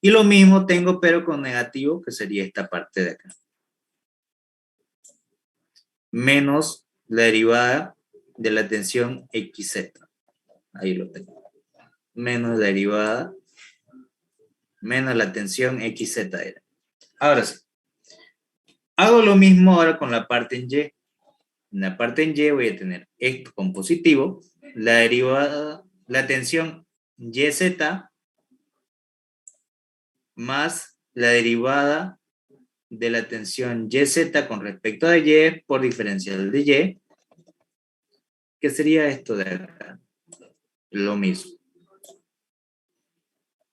Y lo mismo tengo pero con negativo, que sería esta parte de acá. Menos la derivada de la tensión xz. Ahí lo tengo. Menos la derivada, menos la tensión xz era. Ahora sí. Hago lo mismo ahora con la parte en Y. En la parte en Y voy a tener esto con positivo, la derivada, la tensión YZ más la derivada de la tensión YZ con respecto a Y por diferencial de Y, que sería esto de acá. Lo mismo.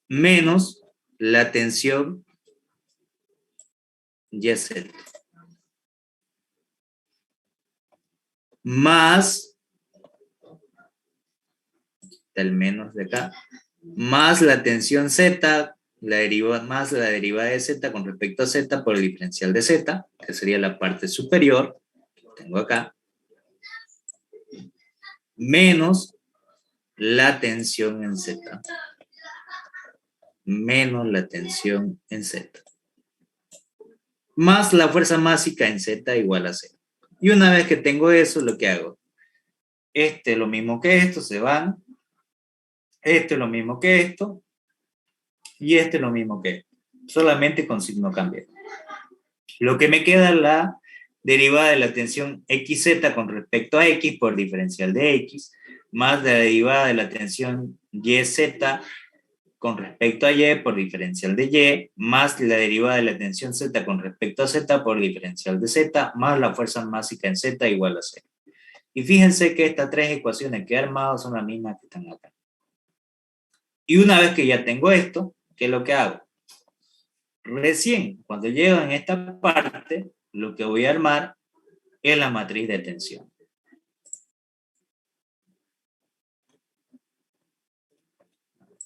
Menos la tensión YZ. Más, el menos de acá, más la tensión Z, más la derivada de Z con respecto a Z por el diferencial de Z, que sería la parte superior, que tengo acá, menos la tensión en Z. Menos la tensión en Z. Más la fuerza másica en Z igual a 0. Y una vez que tengo eso, lo que hago, este es lo mismo que esto, se van, este es lo mismo que esto, y este es lo mismo que esto, solamente con signo cambiado. Lo que me queda es la derivada de la tensión XZ con respecto a X por diferencial de X, más la derivada de la tensión YZ con respecto a Y por diferencial de Y, más la derivada de la tensión Z con respecto a Z por diferencial de Z, más la fuerza másica en Z igual a 0. Y fíjense que estas tres ecuaciones que he armado son las mismas que están acá. Y una vez que ya tengo esto, ¿qué es lo que hago? Recién, cuando llego en esta parte, lo que voy a armar es la matriz de tensión.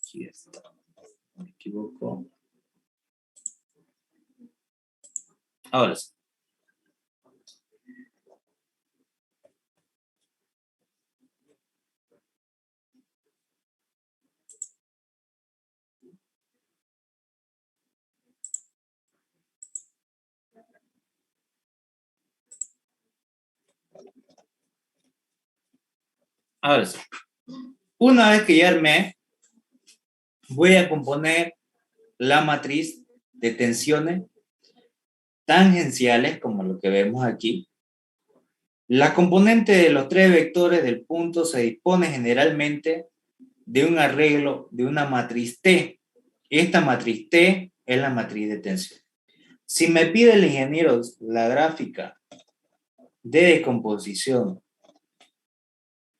Aquí está. Me equivoco. Ahora sí. Ahora sí. Una vez que ya armé voy a componer la matriz de tensiones tangenciales, como lo que vemos aquí. La componente de los tres vectores del punto se dispone generalmente de un arreglo de una matriz T. Esta matriz T es la matriz de tensión. Si me pide el ingeniero la gráfica de descomposición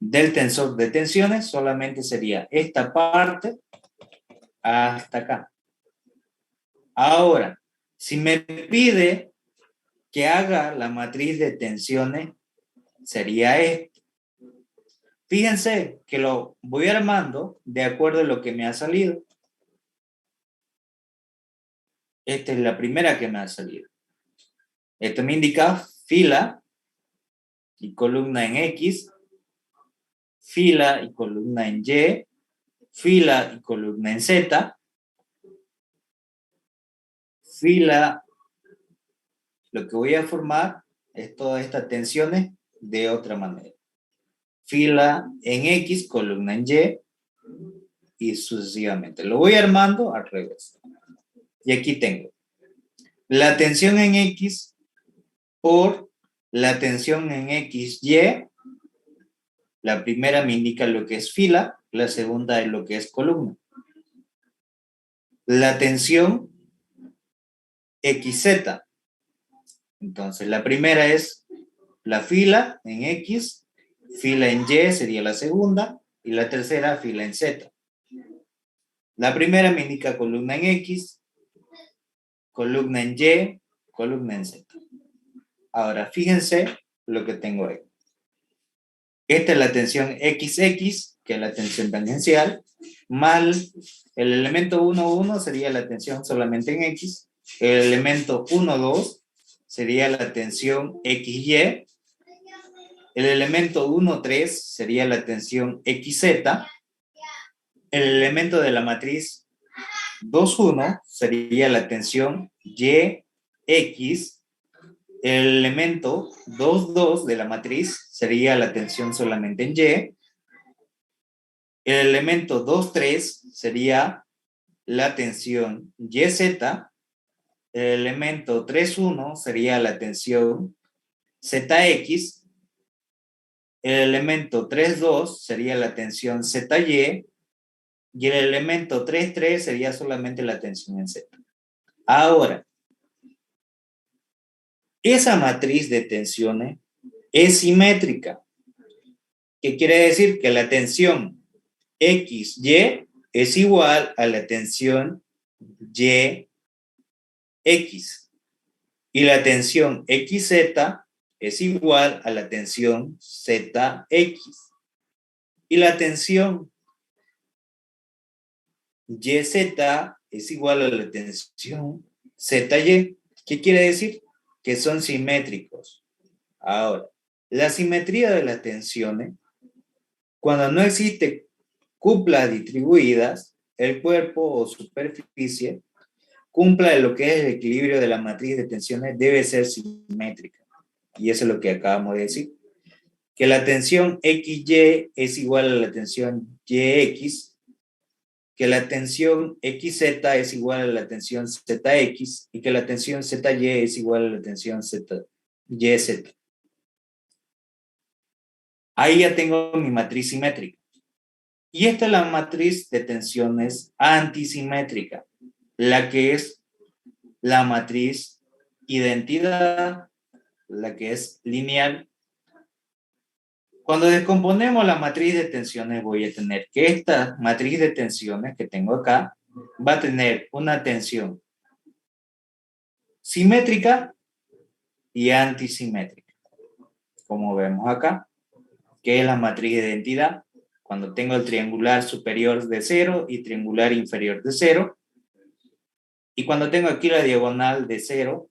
del tensor de tensiones, solamente sería esta parte hasta acá. Ahora, si me pide que haga la matriz de tensiones, sería esto. Fíjense que lo voy armando de acuerdo a lo que me ha salido. Esta es la primera que me ha salido. Esto me indica fila y columna en X, fila y columna en Y, fila y columna en Z, fila. Lo que voy a formar es todas estas tensiones de otra manera. Fila en X, columna en Y y sucesivamente. Lo voy armando al revés. Y aquí tengo la tensión en X por la tensión en XY. La primera me indica lo que es fila, la segunda es lo que es columna. La tensión XZ. Entonces, la primera es la fila en X, fila en Y sería la segunda, y la tercera fila en Z. La primera me indica columna en X, columna en Y, columna en Z. Ahora, fíjense lo que tengo ahí. Esta es la tensión XX, que es la tensión tangencial, más el elemento 1, 1 sería la tensión solamente en X, el elemento 1, 2 sería la tensión XY, el elemento 1, 3 sería la tensión XZ, el elemento de la matriz 2, 1 sería la tensión YX, el elemento 2, 2 de la matriz sería la tensión solamente en Y, el elemento 2, 3 sería la tensión YZ, el elemento 3, 1 sería la tensión ZX, el elemento 3, 2 sería la tensión ZY y el elemento 3, 3 sería solamente la tensión en Z. Ahora, esa matriz de tensiones es simétrica. ¿Qué quiere decir? Que la tensión XY es igual a la tensión YX. Y la tensión XZ es igual a la tensión ZX. Y la tensión YZ es igual a la tensión ZY. ¿Qué quiere decir? Que son simétricos. Ahora, la simetría de las tensiones, cuando no existe cuplas distribuidas, el cuerpo o superficie cumpla lo que es el equilibrio de la matriz de tensiones, debe ser simétrica. Y eso es lo que acabamos de decir. Que la tensión XY es igual a la tensión YX, que la tensión XZ es igual a la tensión ZX y que la tensión ZY es igual a la tensión YZ. Ahí ya tengo mi matriz simétrica. Y esta es la matriz de tensiones antisimétrica, la que es la matriz identidad, la que es lineal. Cuando descomponemos la matriz de tensiones, voy a tener que esta matriz de tensiones que tengo acá va a tener una tensión simétrica y antisimétrica, como vemos acá, que es la matriz de identidad. Cuando tengo el triangular superior de 0 y triangular inferior de 0, y cuando tengo aquí la diagonal de 0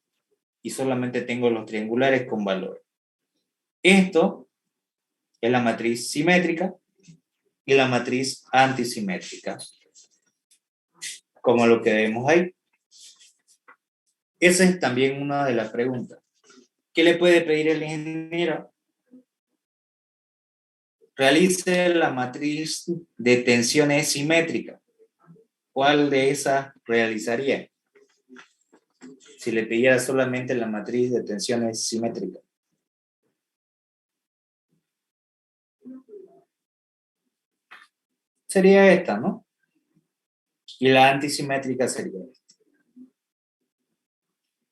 y solamente tengo los triangulares con valor. Esto es la matriz simétrica y la matriz antisimétrica, como lo que vemos ahí. Esa es también una de las preguntas. ¿Qué le puede pedir el ingeniero? Realice la matriz de tensiones simétrica. ¿cuál de esas realizaría? Si le pidiera solamente la matriz de tensiones simétricas. Sería esta, ¿no? Y la antisimétrica sería esta.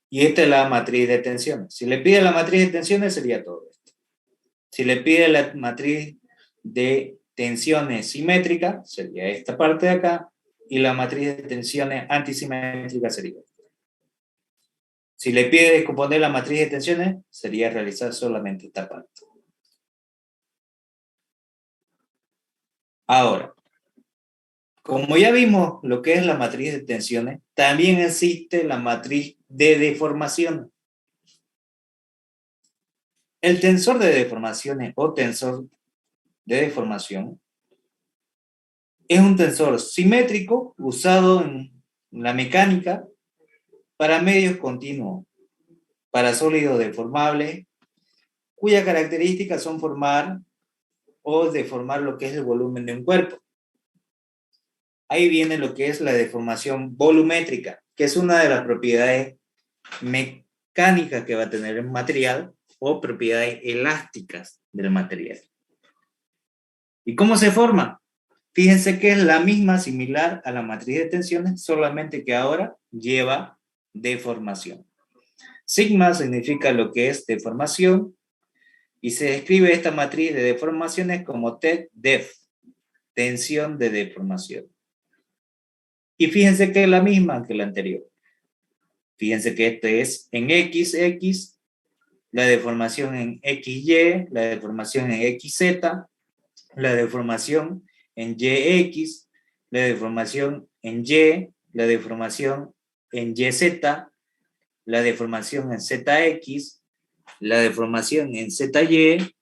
Y esta es la matriz de tensiones. Si le pide la matriz de tensiones, sería todo esto. Si le pide la matriz de tensiones simétricas, sería esta parte de acá. Y la matriz de tensiones antisimétricas sería esta. Si le pide descomponer la matriz de tensiones, sería realizar solamente esta parte. Ahora, como ya vimos lo que es la matriz de tensiones, también existe la matriz de deformaciones. El tensor de deformaciones o tensor de deformación es un tensor simétrico usado en la mecánica para medios continuos, para sólidos deformables, cuyas características son formar o deformar lo que es el volumen de un cuerpo. Ahí viene lo que es la deformación volumétrica, que es una de las propiedades mecánicas que va a tener el material o propiedades elásticas del material. ¿Y cómo se forma? Fíjense que es la misma, similar a la matriz de tensiones, solamente que ahora lleva deformación. Sigma significa lo que es deformación y se describe esta matriz de deformaciones como TDEF, tensión de deformación. Y fíjense que es la misma que la anterior. Fíjense que este es en XX, la deformación en XY, la deformación en XZ, la deformación en YX, la deformación en Y, la deformación en YZ, la deformación en ZX, la deformación en ZY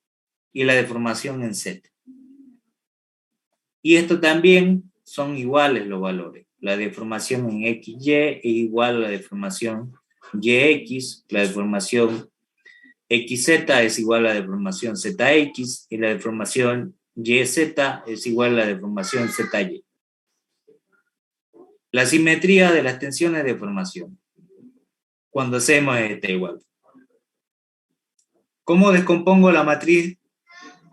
y la deformación en Z. Y esto también son iguales los valores. La deformación en XY es igual a la deformación YX, la deformación XZ es igual a la deformación ZX y la deformación YZ es igual a la deformación ZY. La simetría de las tensiones de deformación. Cuando hacemos este igual. ¿Cómo descompongo la matriz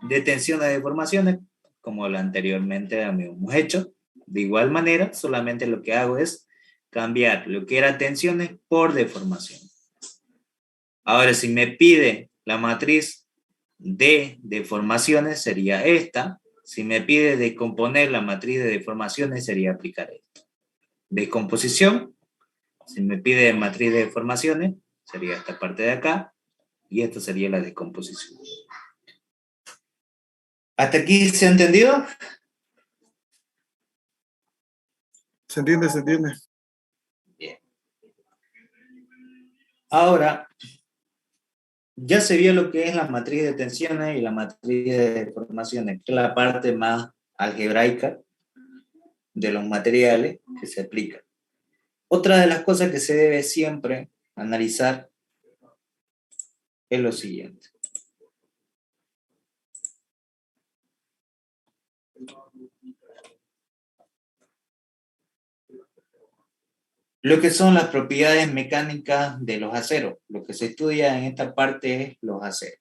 de tensiones de deformaciones? Como la anteriormente habíamos hecho. De igual manera, solamente lo que hago es cambiar lo que era tensiones por deformación. Ahora, si me pide la matriz de deformaciones, sería esta. Si me pide descomponer la matriz de deformaciones, sería aplicar esto. Descomposición, si me pide matriz de deformaciones, sería esta parte de acá. Y esto sería la descomposición. ¿Hasta aquí se ha entendido? Se entiende, se entiende. Bien. Ahora, ya se vio lo que es la matriz de tensiones y la matriz de deformaciones, que es la parte más algebraica de los materiales que se aplica. Otra de las cosas que se debe siempre analizar es lo siguiente. Lo que son las propiedades mecánicas de los aceros. Lo que se estudia en esta parte es los aceros.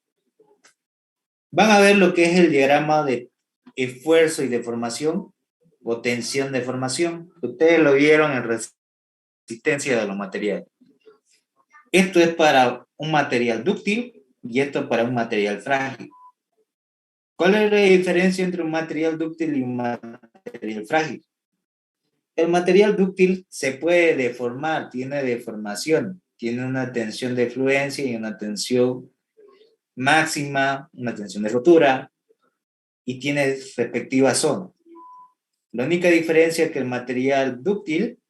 Van a ver lo que es el diagrama de esfuerzo y deformación o tensión de deformación. Ustedes lo vieron en resistencia de los materiales. Esto es para un material dúctil y esto es para un material frágil. ¿Cuál es la diferencia entre un material dúctil y un material frágil? El material dúctil se puede deformar, tiene deformación, tiene una tensión de fluencia y una tensión máxima, una tensión de rotura y tiene respectiva zona. La única diferencia es que el material dúctil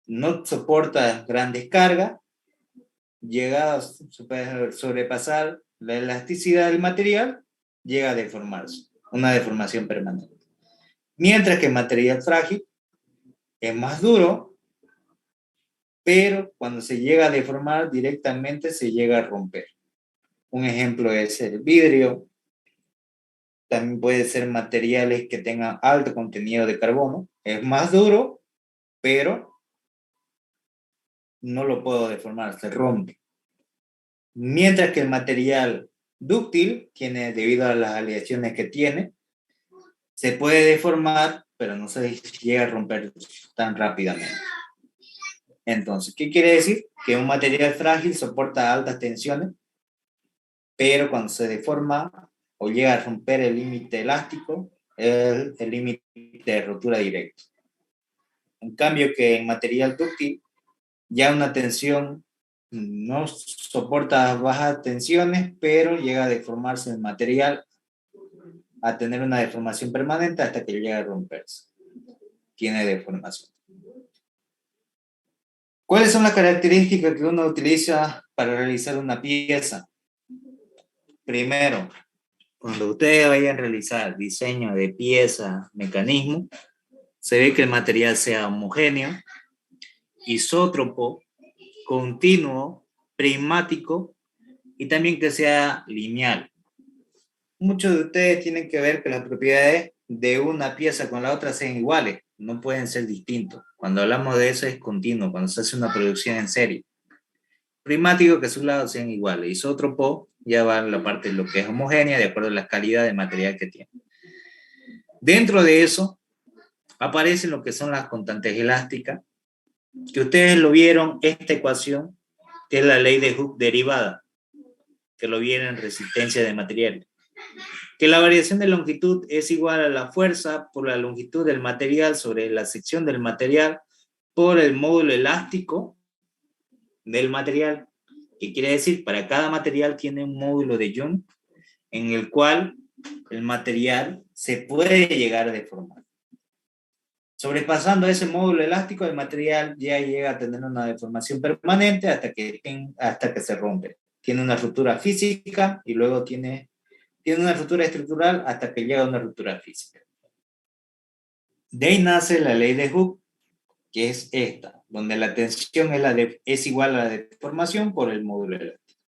no soporta grandes cargas, llega a sobrepasar la elasticidad del material, llega a deformarse, una deformación permanente. Mientras que el material frágil es más duro, pero cuando se llega a deformar directamente se llega a romper. Un ejemplo es el vidrio, También puede ser materiales que tengan alto contenido de carbono. Es más duro, pero no lo puedo deformar, se rompe. Mientras que el material dúctil, debido a las aleaciones que tiene, se puede deformar, pero no se llega a romper tan rápidamente. Entonces, ¿qué quiere decir? Que un material frágil soporta altas tensiones, pero cuando se deforma o llega a romper el límite elástico, es el límite de rotura directo. En cambio que en material dúctil, ya una tensión no soporta bajas tensiones, pero llega a deformarse el material, a tener una deformación permanente hasta que llega a romperse. Tiene deformación. ¿Cuáles son las características que uno utiliza para realizar una pieza? Primero, cuando ustedes vayan a realizar diseño de pieza, mecanismo, se ve que el material sea homogéneo, isótropo, continuo, prismático y también que sea lineal. Muchos de ustedes tienen que ver que las propiedades de una pieza con la otra sean iguales, no pueden ser distintos. Cuando hablamos de eso es continuo, cuando se hace una producción en serie. Prismático, que sus lados sean iguales. Isótropo ya va en la parte de lo que es homogénea de acuerdo a la calidad de material que tiene. Dentro de eso aparecen lo que son las constantes elásticas, que ustedes lo vieron, esta ecuación, que es la ley de Hooke derivada, que lo vieron en resistencia de material. Que la variación de longitud es igual a la fuerza por la longitud del material sobre la sección del material por el módulo elástico del material, que quiere decir, para cada material tiene un módulo de Young en el cual el material se puede llegar a deformar. Sobrepasando ese módulo elástico, el material ya llega a tener una deformación permanente hasta que se rompe. Tiene una ruptura física y luego tiene una ruptura estructural hasta que llega a una ruptura física. De ahí nace la ley de Hooke, que es esta, donde la tensión es igual a la deformación por el módulo elástico.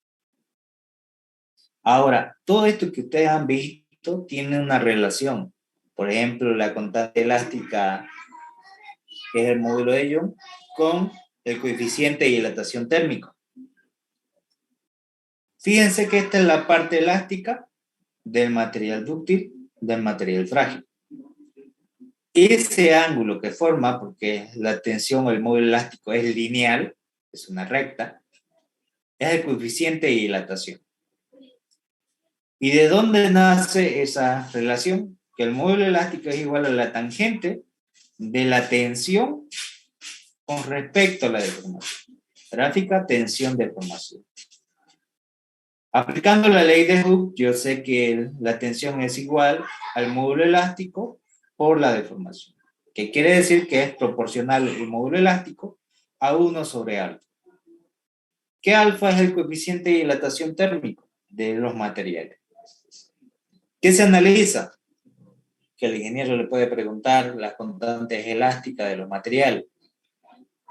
Ahora, todo esto que ustedes han visto tiene una relación. Por ejemplo, la constante elástica, que es el módulo de Young, con el coeficiente de dilatación térmico. Fíjense que esta es la parte elástica del material dúctil, del material frágil. Ese ángulo que forma, porque la tensión o el módulo elástico es lineal, es una recta, es el coeficiente de dilatación. ¿Y de dónde nace esa relación? Que el módulo elástico es igual a la tangente de la tensión con respecto a la deformación. Gráfica, tensión, deformación. Aplicando la ley de Hooke, yo sé que la tensión es igual al módulo elástico por la deformación, que quiere decir que es proporcional el módulo elástico a 1 sobre alfa. ¿Qué alfa es el coeficiente de dilatación térmico de los materiales? ¿Qué se analiza? Que el ingeniero le puede preguntar las constantes elásticas de los materiales.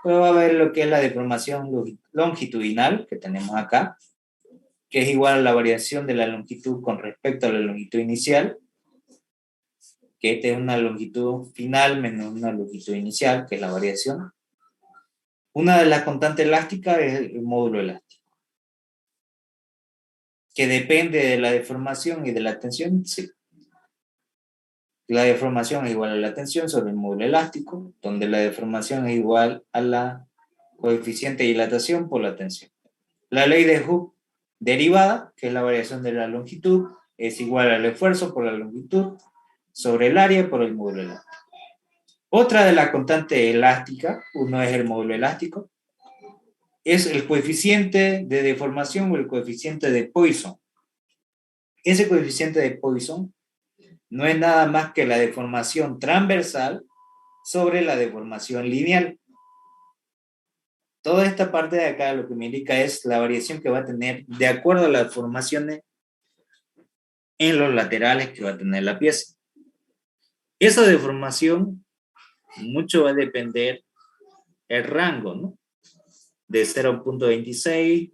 Pues va a ver lo que es la deformación longitudinal que tenemos acá, que es igual a la variación de la longitud con respecto a la longitud inicial, que esta es una longitud final menos una longitud inicial, que es la variación. Una de las constantes elásticas es el módulo elástico, que depende de la deformación y de la tensión, sí. La deformación es igual a la tensión sobre el módulo elástico, donde la deformación es igual a la coeficiente de dilatación por la tensión. La ley de Hooke derivada, que es la variación de la longitud, es igual al esfuerzo por la longitud sobre el área por el módulo elástico. Otra de las constantes elásticas, uno es el módulo elástico, es el coeficiente de deformación o el coeficiente de Poisson. Ese coeficiente de Poisson no es nada más que la deformación transversal sobre la deformación lineal. Toda esta parte de acá lo que me indica es la variación que va a tener de acuerdo a las deformaciones en los laterales que va a tener la pieza. Esa deformación mucho va a depender el rango, ¿no? De 0.26,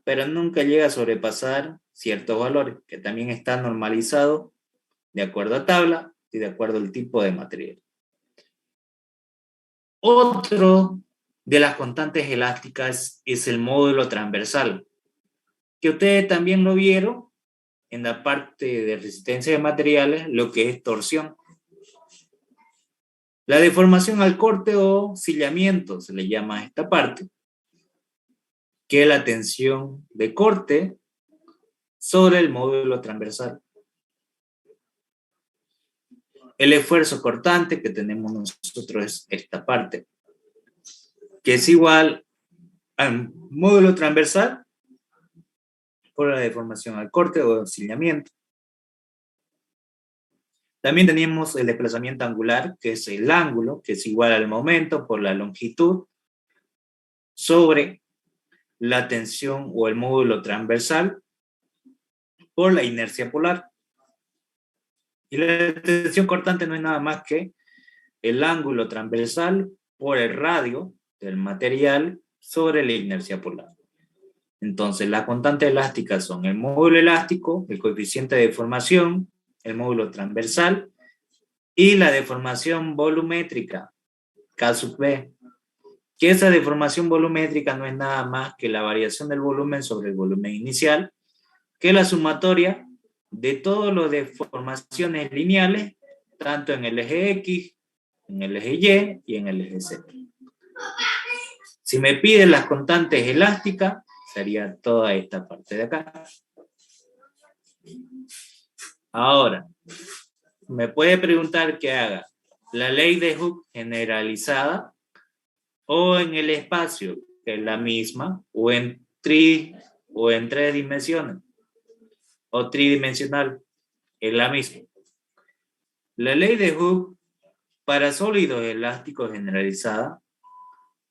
pero nunca llega a sobrepasar ciertos valores, que también está normalizado de acuerdo a tabla y de acuerdo al tipo de material. Otro de las constantes elásticas es el módulo transversal, que ustedes también lo vieron en la parte de resistencia de materiales, lo que es torsión. La deformación al corte o sillamiento se le llama a esta parte, que es la tensión de corte sobre el módulo transversal. El esfuerzo cortante que tenemos nosotros es esta parte, que es igual al módulo transversal por la deformación al corte o sillamiento. También tenemos el desplazamiento angular, que es el ángulo, que es igual al momento por la longitud sobre la tensión o el módulo transversal por la inercia polar. Y la tensión cortante no es nada más que el ángulo transversal por el radio del material sobre la inercia polar. Entonces, las constantes elásticas son el módulo elástico, el coeficiente de deformación, el módulo transversal y la deformación volumétrica, K sub B. Que esa deformación volumétrica no es nada más que la variación del volumen sobre el volumen inicial, que es la sumatoria de todas las deformaciones lineales, tanto en el eje X, en el eje Y y en el eje Z. Si me piden las constantes elásticas, sería toda esta parte de acá. Ahora, me puede preguntar que haga la ley de Hooke generalizada o en el espacio, que es la misma, o en tres dimensiones, o tridimensional, es la misma. La ley de Hooke para sólidos elásticos generalizada,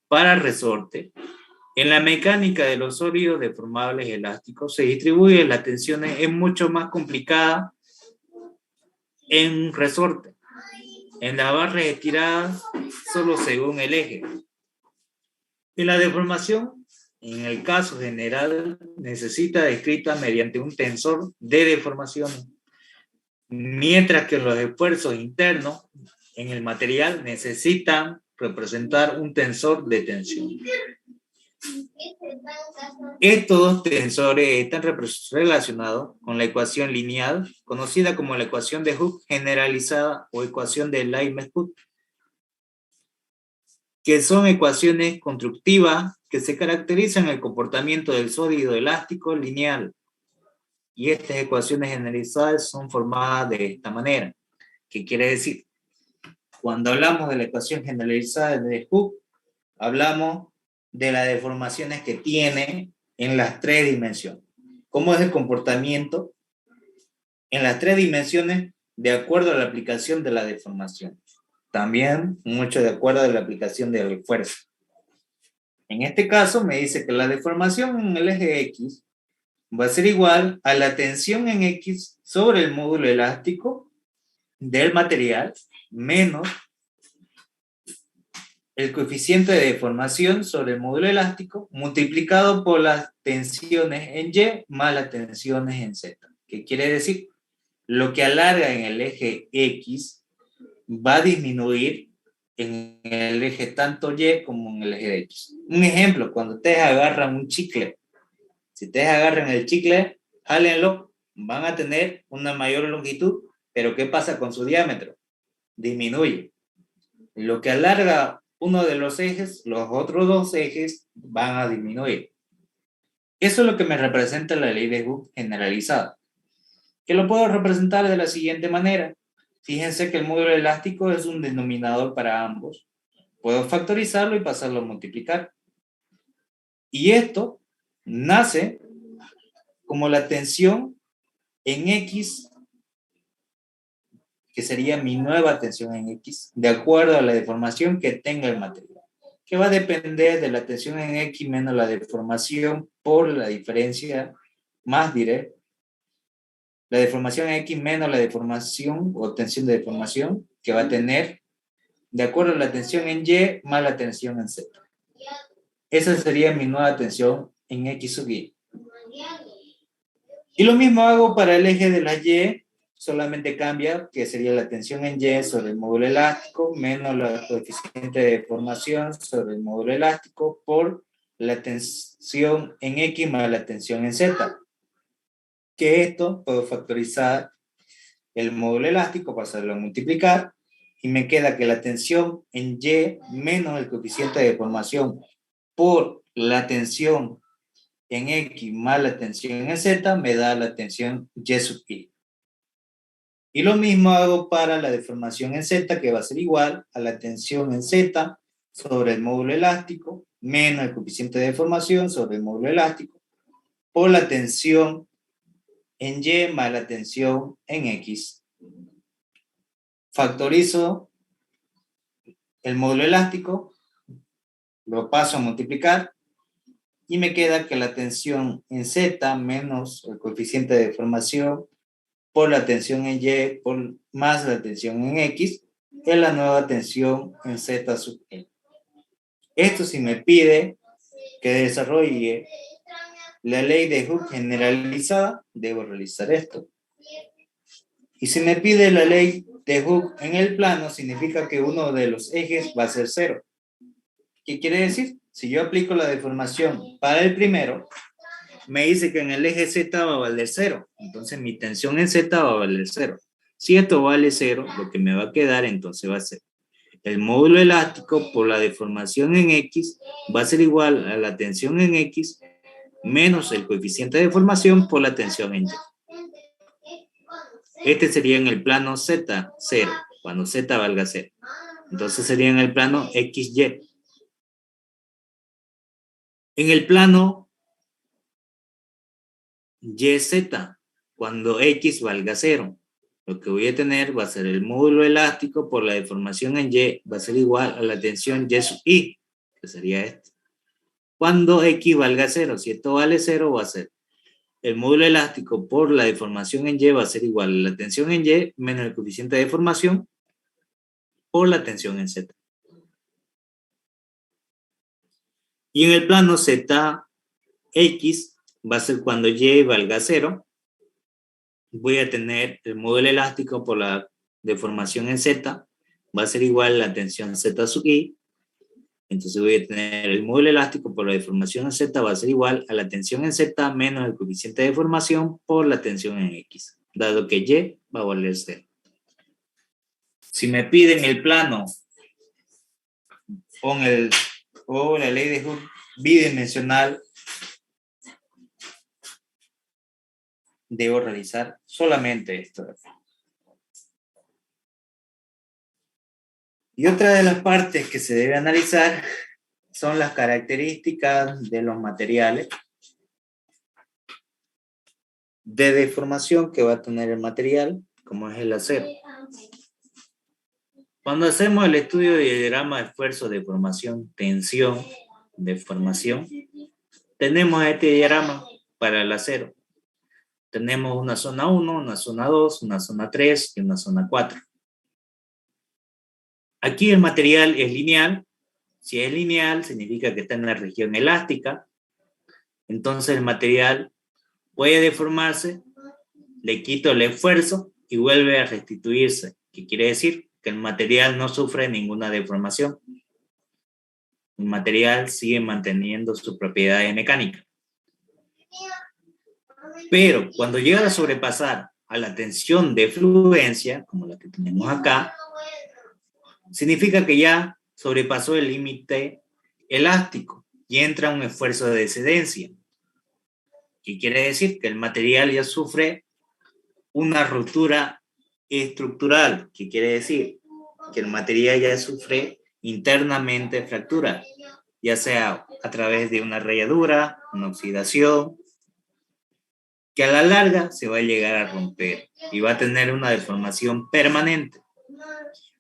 para resorte. En la mecánica de los sólidos deformables elásticos se distribuyen las tensiones, es mucho más complicada en resorte. En las barras estiradas, solo según el eje. Y la deformación, en el caso general, necesita descrita mediante un tensor de deformación, mientras que los esfuerzos internos en el material necesitan representar un tensor de tensión. Estos dos tensores están relacionados con la ecuación lineal, conocida como la ecuación de Hooke generalizada o ecuación de Leibniz-Hooke, que son ecuaciones constructivas que se caracterizan en el comportamiento del sólido elástico lineal. Y estas ecuaciones generalizadas son formadas de esta manera. ¿Qué quiere decir? Cuando hablamos de la ecuación generalizada de Hooke, hablamos de las deformaciones que tiene en las tres dimensiones. ¿Cómo es el comportamiento en las tres dimensiones de acuerdo a la aplicación de la deformación? También mucho de acuerdo a la aplicación del esfuerzo. En este caso me dice que la deformación en el eje X va a ser igual a la tensión en X sobre el módulo elástico del material menos el coeficiente de deformación sobre el módulo elástico multiplicado por las tensiones en Y más las tensiones en Z. ¿Qué quiere decir? Lo que alarga en el eje X va a disminuir en el eje tanto Y como en el eje X. Un ejemplo, cuando ustedes agarran un chicle, si ustedes agarran el chicle, jálenlo, van a tener una mayor longitud, pero ¿qué pasa con su diámetro? Disminuye. Lo que alarga uno de los ejes, los otros dos ejes van a disminuir. Eso es lo que me representa la ley de Hooke generalizada, que lo puedo representar de la siguiente manera. Fíjense que el módulo elástico es un denominador para ambos. Puedo factorizarlo y pasarlo a multiplicar. Y esto nace como la tensión en X, que sería mi nueva tensión en X, de acuerdo a la deformación que tenga el material, que va a depender de la tensión en X menos la deformación por la diferencia, más diré, la deformación en X menos la deformación o tensión de deformación que va a tener de acuerdo a la tensión en Y más la tensión en Z. Esa sería mi nueva tensión en X sub Y. Y lo mismo hago para el eje de la Y, solamente cambia que sería la tensión en Y sobre el módulo elástico menos la coeficiente de deformación sobre el módulo elástico por la tensión en X más la tensión en Z. Que esto puedo factorizar el módulo elástico, pasarlo a multiplicar, y me queda que la tensión en Y menos el coeficiente de deformación por la tensión en X más la tensión en Z me da la tensión Y sub I. Y lo mismo hago para la deformación en Z, que va a ser igual a la tensión en Z sobre el módulo elástico menos el coeficiente de deformación sobre el módulo elástico por la tensión en Y más la tensión en X. Factorizo el módulo elástico, lo paso a multiplicar y me queda que la tensión en Z menos el coeficiente de deformación por la tensión en Y por más la tensión en X es la nueva tensión en Z sub E. Esto si me pide que desarrolle la ley de Hooke generalizada, debo realizar esto. Y si me pide la ley de Hooke en el plano, significa que uno de los ejes va a ser 0. ¿Qué quiere decir? Si yo aplico la deformación para el primero, me dice que en el eje Z va a valer 0. Entonces mi tensión en Z va a valer 0. Si esto vale 0, lo que me va a quedar entonces va a ser el módulo elástico por la deformación en X va a ser igual a la tensión en X menos el coeficiente de deformación por la tensión en Y. Este sería en el plano Z, 0, cuando Z valga 0. Entonces sería en el plano XY. En el plano YZ, cuando X valga 0, lo que voy a tener va a ser el módulo elástico por la deformación en Y, va a ser igual a la tensión Y sub I, que sería esto. Cuando X valga 0, si esto vale 0, va a ser el módulo elástico por la deformación en Y va a ser igual a la tensión en Y menos el coeficiente de deformación por la tensión en Z. Y en el plano ZX va a ser cuando Y valga 0. Voy a tener el módulo elástico por la deformación en Z, va a ser igual a la tensión Z sub I. Entonces voy a tener el módulo elástico por la deformación en Z va a ser igual a la tensión en Z menos el coeficiente de deformación por la tensión en X, dado que Y va a valer 0. Si me piden el plano o la ley de Hooke bidimensional, debo realizar solamente esto. Y otra de las partes que se debe analizar son las características de los materiales de deformación que va a tener el material, como es el acero. Cuando hacemos el estudio de diagrama de esfuerzo, deformación, tensión, deformación, tenemos este diagrama para el acero. Tenemos una zona 1, una zona 2, una zona 3 y una zona 4. Aquí el material es lineal. Si es lineal, significa que está en la región elástica. Entonces el material puede deformarse, le quito el esfuerzo y vuelve a restituirse. ¿Qué quiere decir? Que el material no sufre ninguna deformación. El material sigue manteniendo sus propiedades mecánicas. Pero cuando llega a sobrepasar a la tensión de fluencia, como la que tenemos acá, significa que ya sobrepasó el límite elástico y entra un esfuerzo de descendencia. ¿Qué quiere decir? Que el material ya sufre una ruptura estructural. ¿Qué quiere decir? Que el material ya sufre internamente fractura, ya sea a través de una rayadura, una oxidación, que a la larga se va a llegar a romper y va a tener una deformación permanente.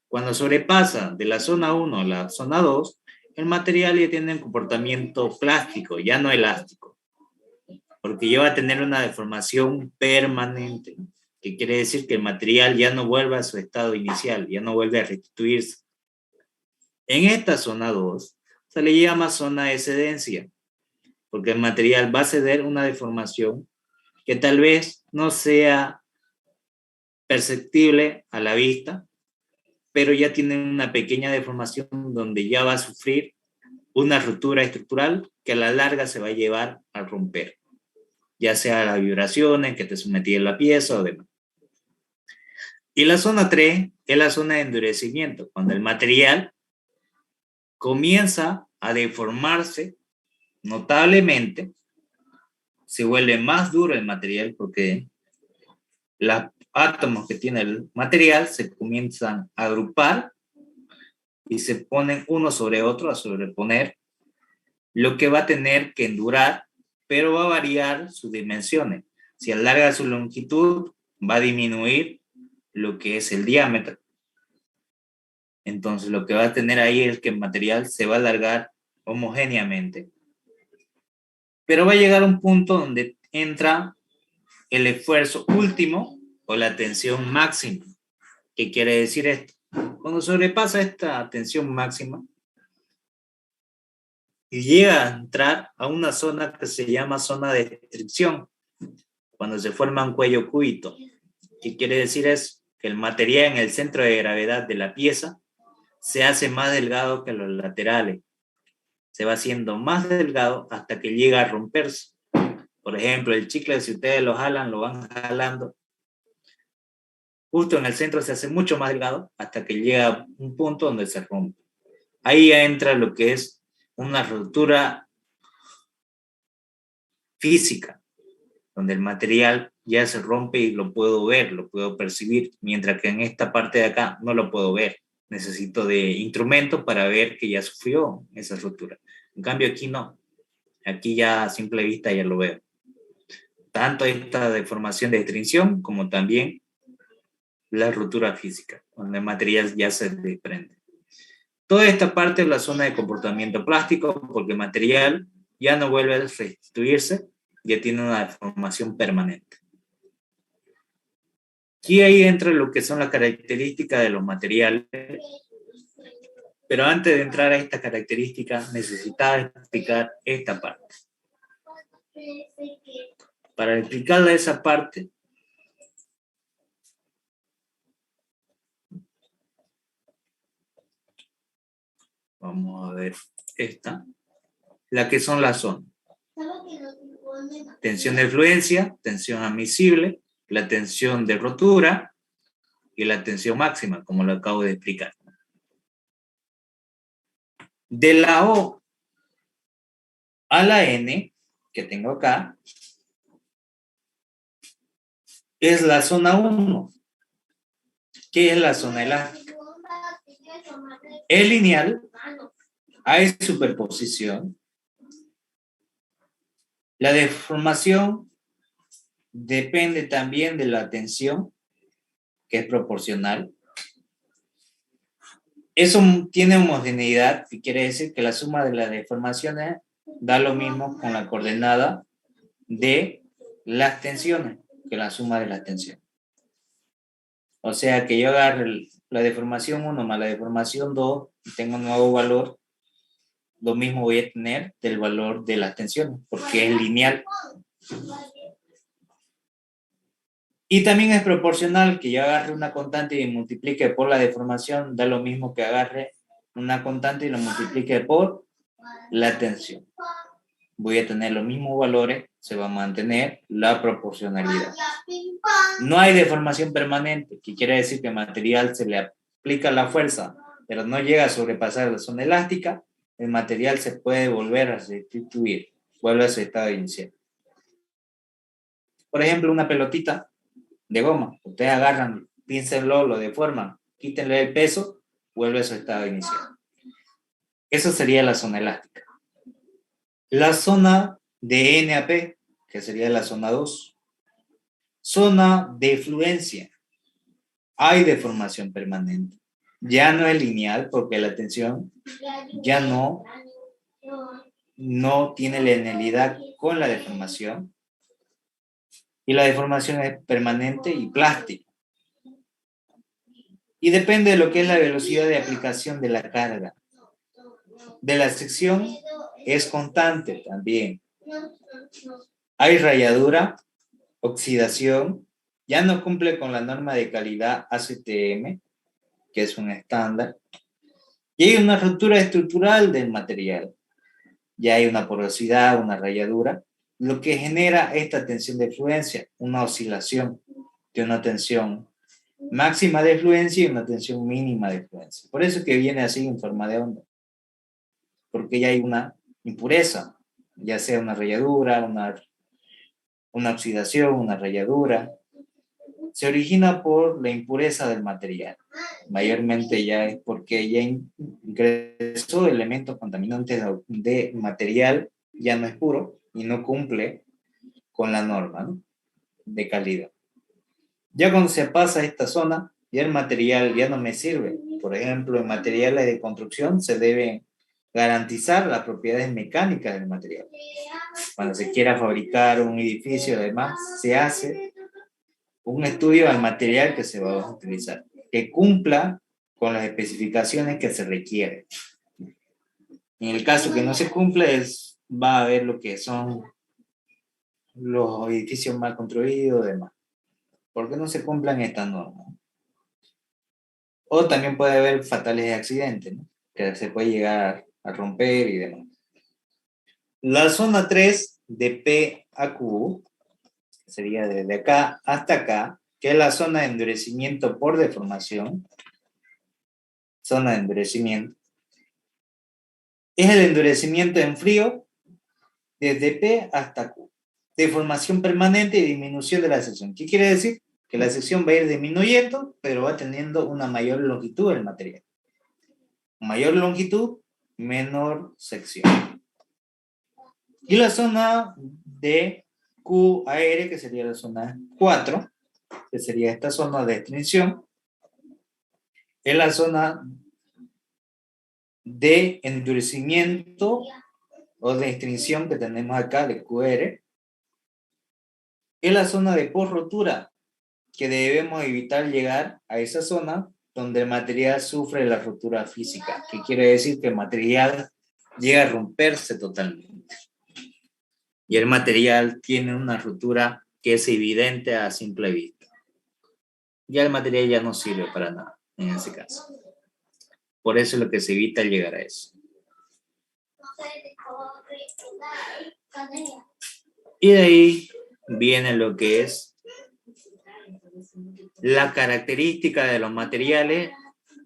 Cuando sobrepasa de la zona 1 a la zona 2, el material ya tiene un comportamiento plástico, ya no elástico, porque ya va a tener una deformación permanente, que quiere decir que el material ya no vuelve a su estado inicial, ya no vuelve a restituirse. En esta zona 2 se le llama zona de excedencia, porque el material va a ceder una deformación que tal vez no sea perceptible a la vista, pero ya tienen una pequeña deformación donde ya va a sufrir una ruptura estructural que a la larga se va a llevar a romper, ya sea las vibraciones que te sometía la pieza o demás. Y la zona 3 es la zona de endurecimiento, cuando el material comienza a deformarse notablemente, se vuelve más duro el material porque los átomos que tiene el material se comienzan a agrupar y se ponen uno sobre otro a sobreponer, lo que va a tener que endurar, pero va a variar sus dimensiones. Si alarga su longitud, va a disminuir lo que es el diámetro. Entonces lo que va a tener ahí es que el material se va a alargar homogéneamente. Pero va a llegar a un punto donde entra el esfuerzo último o la tensión máxima. ¿Qué quiere decir esto? Cuando sobrepasa esta tensión máxima y llega a entrar a una zona que se llama zona de restricción, cuando se forma un cuello cúbito. ¿Qué quiere decir eso? Que el material en el centro de gravedad de la pieza se hace más delgado que los laterales. Se va haciendo más delgado hasta que llega a romperse. Por ejemplo, el chicle, si ustedes lo jalan, lo van jalando, justo en el centro se hace mucho más delgado hasta que llega a un punto donde se rompe. Ahí entra lo que es una ruptura física, donde el material ya se rompe y lo puedo ver, lo puedo percibir, mientras que en esta parte de acá no lo puedo ver. Necesito de instrumentos para ver que ya sufrió esa ruptura. En cambio aquí no. Aquí ya a simple vista ya lo veo. Tanto esta deformación de extinción como también la ruptura física, donde el material ya se desprende. Toda esta parte es la zona de comportamiento plástico, porque el material ya no vuelve a restituirse, ya tiene una deformación permanente. Y ahí entra lo que son las características de los materiales. Pero antes de entrar a estas características, necesitaba explicar esta parte. Para explicarle esa parte, vamos a ver esta, la que son las zonas. Tensión de fluencia, tensión admisible, la tensión de rotura y la tensión máxima, como lo acabo de explicar. De la O a la N, que tengo acá, es la zona 1, que es la zona elástica. Es lineal, hay superposición. La deformación depende también de la tensión, que es proporcional. Eso tiene homogeneidad, que quiere decir que la suma de las deformaciones da lo mismo con la coordenada de las tensiones, que la suma de las tensiones. O sea que yo agarre la deformación 1 más la deformación 2 y tengo un nuevo valor, lo mismo voy a tener del valor de las tensiones, porque es lineal. Y también es proporcional, que yo agarre una constante y multiplique por la deformación, da lo mismo que agarre una constante y lo multiplique por la tensión. Voy a tener los mismos valores, se va a mantener la proporcionalidad. No hay deformación permanente, que quiere decir que al material se le aplica la fuerza, pero no llega a sobrepasar la zona elástica, el material se puede volver a restituir, vuelve a su estado inicial. Por ejemplo, una pelotita de goma, ustedes agarran, píncenlo, lo deforman, quítenle el peso, vuelve a su estado inicial. Eso sería la zona elástica. La zona de N a P, que sería la zona 2. Zona de fluencia. Hay deformación permanente. Ya no es lineal porque la tensión ya no tiene linealidad con la deformación. Y la deformación es permanente y plástica. Y depende de lo que es la velocidad de aplicación de la carga. De la sección es constante también. Hay rayadura oxidación, ya no cumple con la norma de calidad ACTM, que es un estándar, y hay una ruptura estructural del material, ya hay una porosidad, una rayadura, lo que genera esta tensión de fluencia, una oscilación de una tensión máxima de fluencia y una tensión mínima de fluencia. Por eso que viene así en forma de onda, porque ya hay una impureza, ya sea una rayadura, una oxidación, una rayadura, se origina por la impureza del material. Mayormente ya es porque ya ingresó elementos contaminantes de material, ya no es puro y no cumple con la norma, ¿no?, de calidad. Ya cuando se pasa a esta zona, ya el material ya no me sirve. Por ejemplo, en materiales de construcción se deben garantizar las propiedades mecánicas del material. Cuando se quiera fabricar un edificio, además, se hace un estudio al material que se va a utilizar, que cumpla con las especificaciones que se requieren. En el caso que no se cumpla, va a haber lo que son los edificios mal construidos y demás, porque no se cumplan estas normas. O también puede haber fatales accidentes, ¿no?, que se puede llegar a romper y demás. La zona 3 de P a Q sería desde acá hasta acá, que es la zona de endurecimiento por deformación. Zona de endurecimiento. Es el endurecimiento en frío desde P hasta Q. Deformación permanente y disminución de la sección. ¿Qué quiere decir? Que la sección va a ir disminuyendo, pero va teniendo una mayor longitud del material. Mayor longitud, menor sección. Y la zona de Q a R, que sería la zona 4, que sería esta zona de extinción, es la zona de endurecimiento o de extinción que tenemos acá de QR. Es la zona de post-rotura, que debemos evitar llegar a esa zona donde el material sufre la ruptura física, que quiere decir que el material llega a romperse totalmente. Y el material tiene una ruptura que es evidente a simple vista. Ya el material ya no sirve para nada en ese caso. Por eso es lo que se evita llegar a eso. Y de ahí viene lo que es la característica de los materiales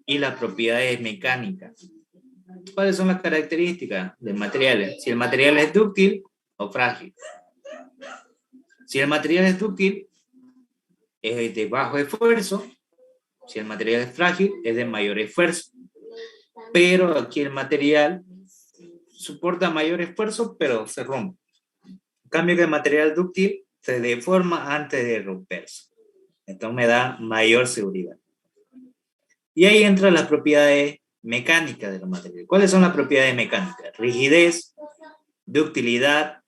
y las propiedades mecánicas. ¿Cuáles son las características de materiales? Si el material es dúctil o frágil. Si el material es dúctil, es de bajo esfuerzo. Si el material es frágil, es de mayor esfuerzo. Pero aquí el material soporta mayor esfuerzo, pero se rompe. En cambio que el material dúctil se deforma antes de romperse. Entonces me da mayor seguridad. Y ahí entran las propiedades mecánicas de los materiales. ¿Cuáles son las propiedades mecánicas? Rigidez, ductilidad,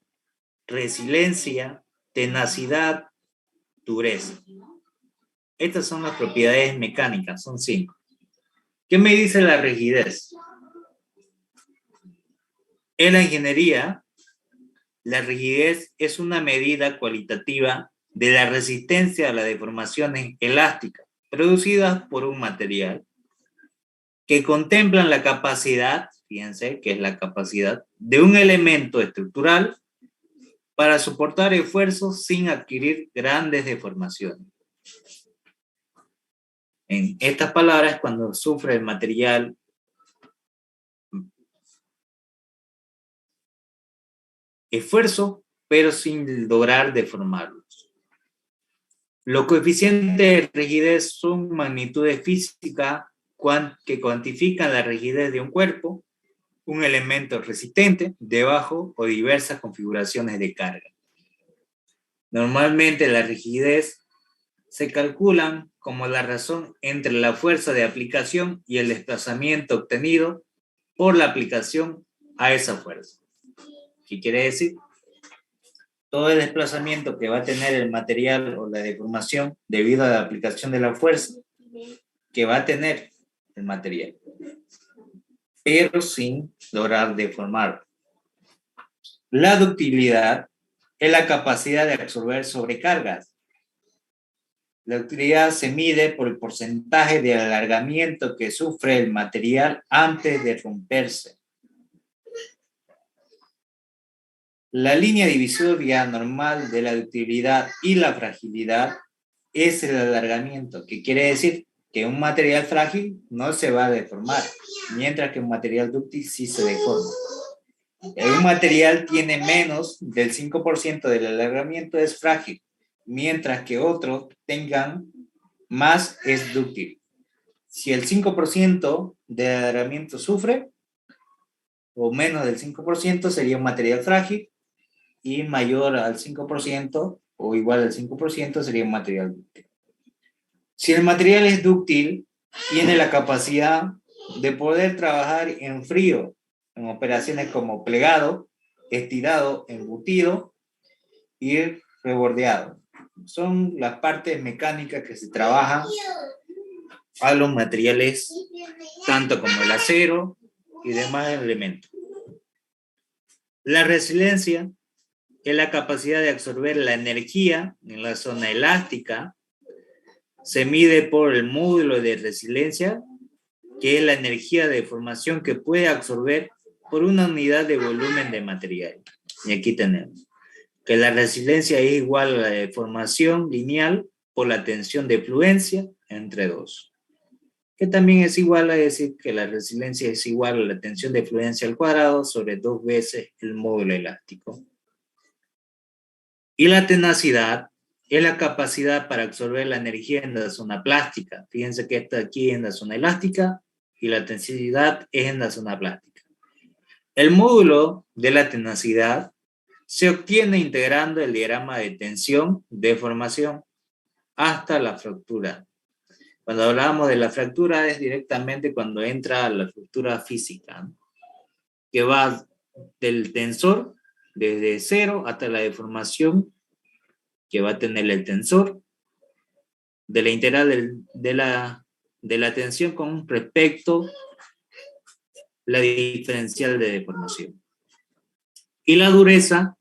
resiliencia, tenacidad, dureza. Estas son las propiedades mecánicas, son 5. ¿Qué me dice la rigidez? En la ingeniería, la rigidez es una medida cualitativa de la resistencia a las deformaciones elásticas producidas por un material que contemplan la capacidad, fíjense que es la capacidad, de un elemento estructural para soportar esfuerzos sin adquirir grandes deformaciones. En estas palabras, cuando sufre el material esfuerzo, pero sin lograr deformarlos. Los coeficientes de rigidez son magnitudes físicas que cuantifican la rigidez de un cuerpo, un elemento resistente, debajo o diversas configuraciones de carga. Normalmente la rigidez se calculan como la razón entre la fuerza de aplicación y el desplazamiento obtenido por la aplicación a esa fuerza. ¿Qué quiere decir? Todo el desplazamiento que va a tener el material o la deformación debido a la aplicación de la fuerza que va a tener el material, pero sin lograr deformar. La ductilidad es la capacidad de absorber sobrecargas. La ductilidad se mide por el porcentaje de alargamiento que sufre el material antes de romperse. La línea divisoria normal de la ductilidad y la fragilidad es el alargamiento, que quiere decir que un material frágil no se va a deformar, mientras que un material dúctil sí se deforma. Un material tiene menos del 5% del alargamiento es frágil, mientras que otros tengan más es dúctil. Si el 5% de alargamiento sufre, o menos del 5% sería un material frágil, y mayor al 5% o igual al 5% sería un material dúctil. Si el material es dúctil, tiene la capacidad de poder trabajar en frío, en operaciones como plegado, estirado, embutido y rebordeado. Son las partes mecánicas que se trabajan a los materiales, tanto como el acero y demás elementos. La resiliencia es la capacidad de absorber la energía en la zona elástica. Se mide por el módulo de resiliencia, que es la energía de deformación que puede absorber por una unidad de volumen de material. Y aquí tenemos que la resiliencia es igual a la deformación lineal por la tensión de fluencia entre 2. Que también es igual a decir que la resiliencia es igual a la tensión de fluencia al cuadrado sobre 2 veces el módulo elástico. Y la tenacidad es la capacidad para absorber la energía en la zona plástica. Fíjense que esta aquí es en la zona elástica y la tenacidad es en la zona plástica. El módulo de la tenacidad se obtiene integrando el diagrama de tensión, deformación, hasta la fractura. Cuando hablamos de la fractura es directamente cuando entra la fractura física, ¿no? Que va del tensor desde 0 hasta la deformación que va a tener el tensor, de la integral de la tensión con respecto a la diferencial de deformación. Y la dureza,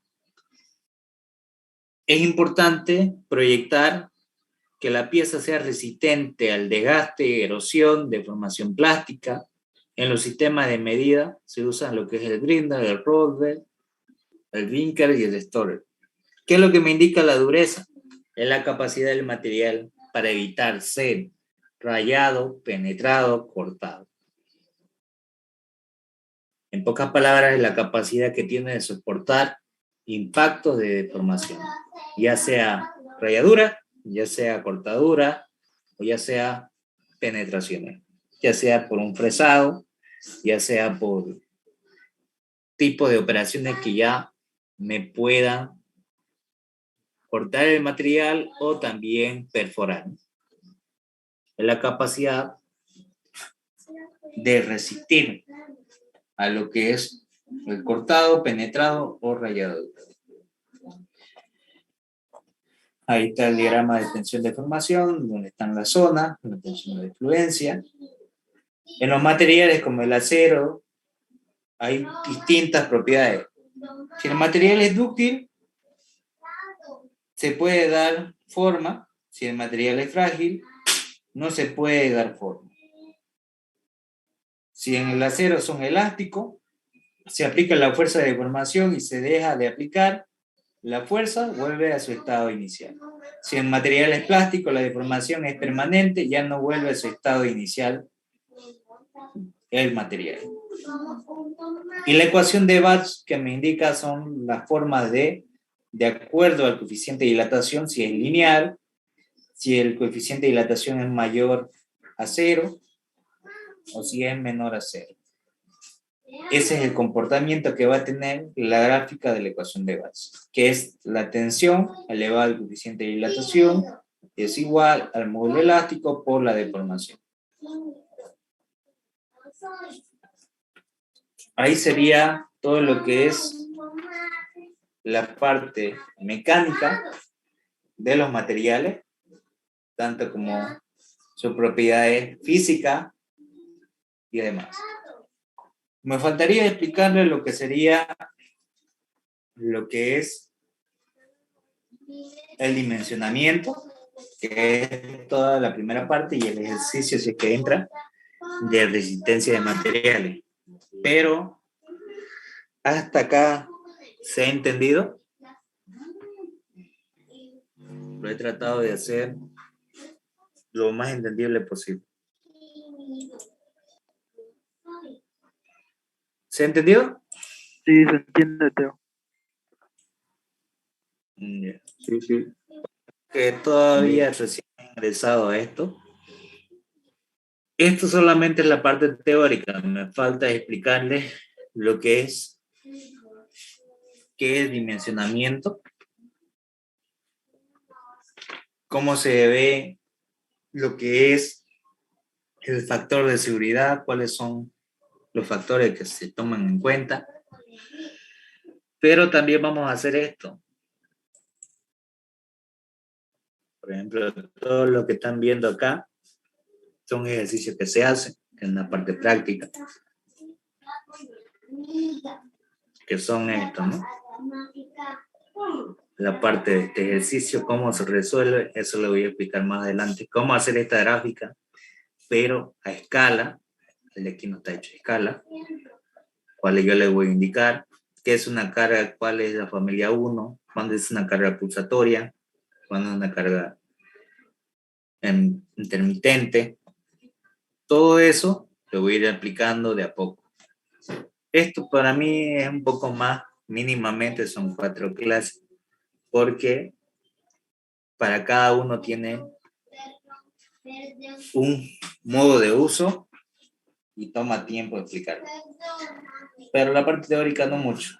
es importante proyectar que la pieza sea resistente al desgaste, erosión, deformación plástica. En los sistemas de medida se usan lo que es el grinder, el roller, el vinker y el storer. ¿Qué es lo que me indica la dureza? Es la capacidad del material para evitar ser rayado, penetrado, cortado. En pocas palabras, es la capacidad que tiene de soportar impactos de deformación, ya sea rayadura, ya sea cortadura, o ya sea penetraciones, ya sea por un fresado, ya sea por tipo de operaciones que ya me puedan cortar el material o también perforar. Es la capacidad de resistir a lo que es el cortado, penetrado o rayado. Ahí está el diagrama de tensión de formación, donde están las zonas, la tensión de fluencia. En los materiales como el acero, hay distintas propiedades. Si el material es dúctil, se puede dar forma. Si el material es frágil, no se puede dar forma. Si en el acero son elásticos, se aplica la fuerza de deformación y se deja de aplicar, la fuerza vuelve a su estado inicial. Si el material es plástico, la deformación es permanente, ya no vuelve a su estado inicial el material. Y la ecuación de Bach que me indica son las formas de acuerdo al coeficiente de dilatación, si es lineal, si el coeficiente de dilatación es mayor a 0 o si es menor a 0. Ese es el comportamiento que va a tener la gráfica de la ecuación de Bach, que es la tensión elevada al coeficiente de dilatación es igual al módulo elástico por la deformación. Ahí sería todo lo que es la parte mecánica de los materiales, tanto como sus propiedades físicas y demás. Me faltaría explicarles lo que sería lo que es el dimensionamiento, que es toda la primera parte, y el ejercicio, si es que entra, de resistencia de materiales. Pero hasta acá se ha entendido. Lo he tratado de hacer lo más entendible posible. ¿Se ha entendido? Sí, se entiende, Teo. Ya. Sí, sí. Que todavía recién he ingresado a esto. Esto solamente es la parte teórica. Me falta explicarles lo que es, qué es dimensionamiento, cómo se ve lo que es el factor de seguridad, cuáles son los factores que se toman en cuenta. Pero también vamos a hacer esto. Por ejemplo, todo lo que están viendo acá son ejercicios que se hacen en la parte práctica, que son estos, ¿no? La parte de este ejercicio, cómo se resuelve, eso lo voy a explicar más adelante. Cómo hacer esta gráfica, pero a escala. El de aquí no está hecho a escala. Cuál yo le voy a indicar. ¿Qué es una carga? ¿Cuál es la familia 1? ¿Cuándo es una carga pulsatoria? ¿Cuándo es una carga intermitente? Todo eso lo voy a ir aplicando de a poco. Esto para mí es un poco más, mínimamente son 4 clases, porque para cada uno tiene un modo de uso y toma tiempo explicarlo. Pero la parte teórica no mucho.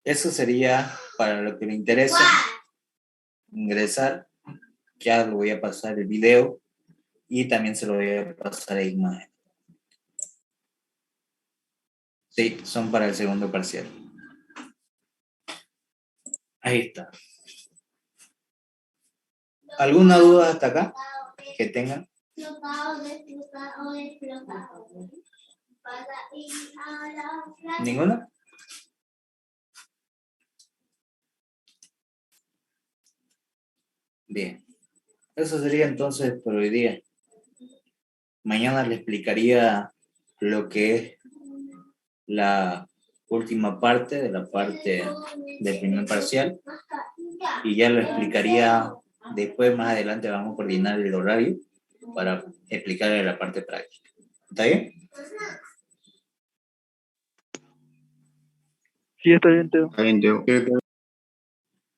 Eso sería para lo que le interesa ingresar. Ya lo voy a pasar el video y también se lo voy a pasar a imagen. Sí, son para el segundo parcial. Ahí está. ¿Alguna duda hasta acá que tengan? ¿Ninguna? Bien. Eso sería entonces por hoy día. Mañana le explicaría lo que es la última parte de la parte del primer parcial y ya lo explicaría después, más adelante vamos a coordinar el horario para explicarle la parte práctica. ¿Está bien? Sí, está bien, Teo. Está bien, Teo.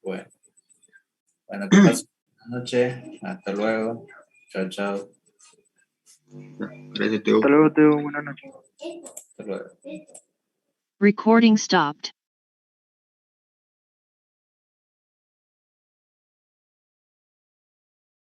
Bueno, que pasen buenas noches. Hasta luego. Chao, chao. Gracias, Teo. Hasta luego, Teo. Buenas noches. Hasta luego. Recording stopped.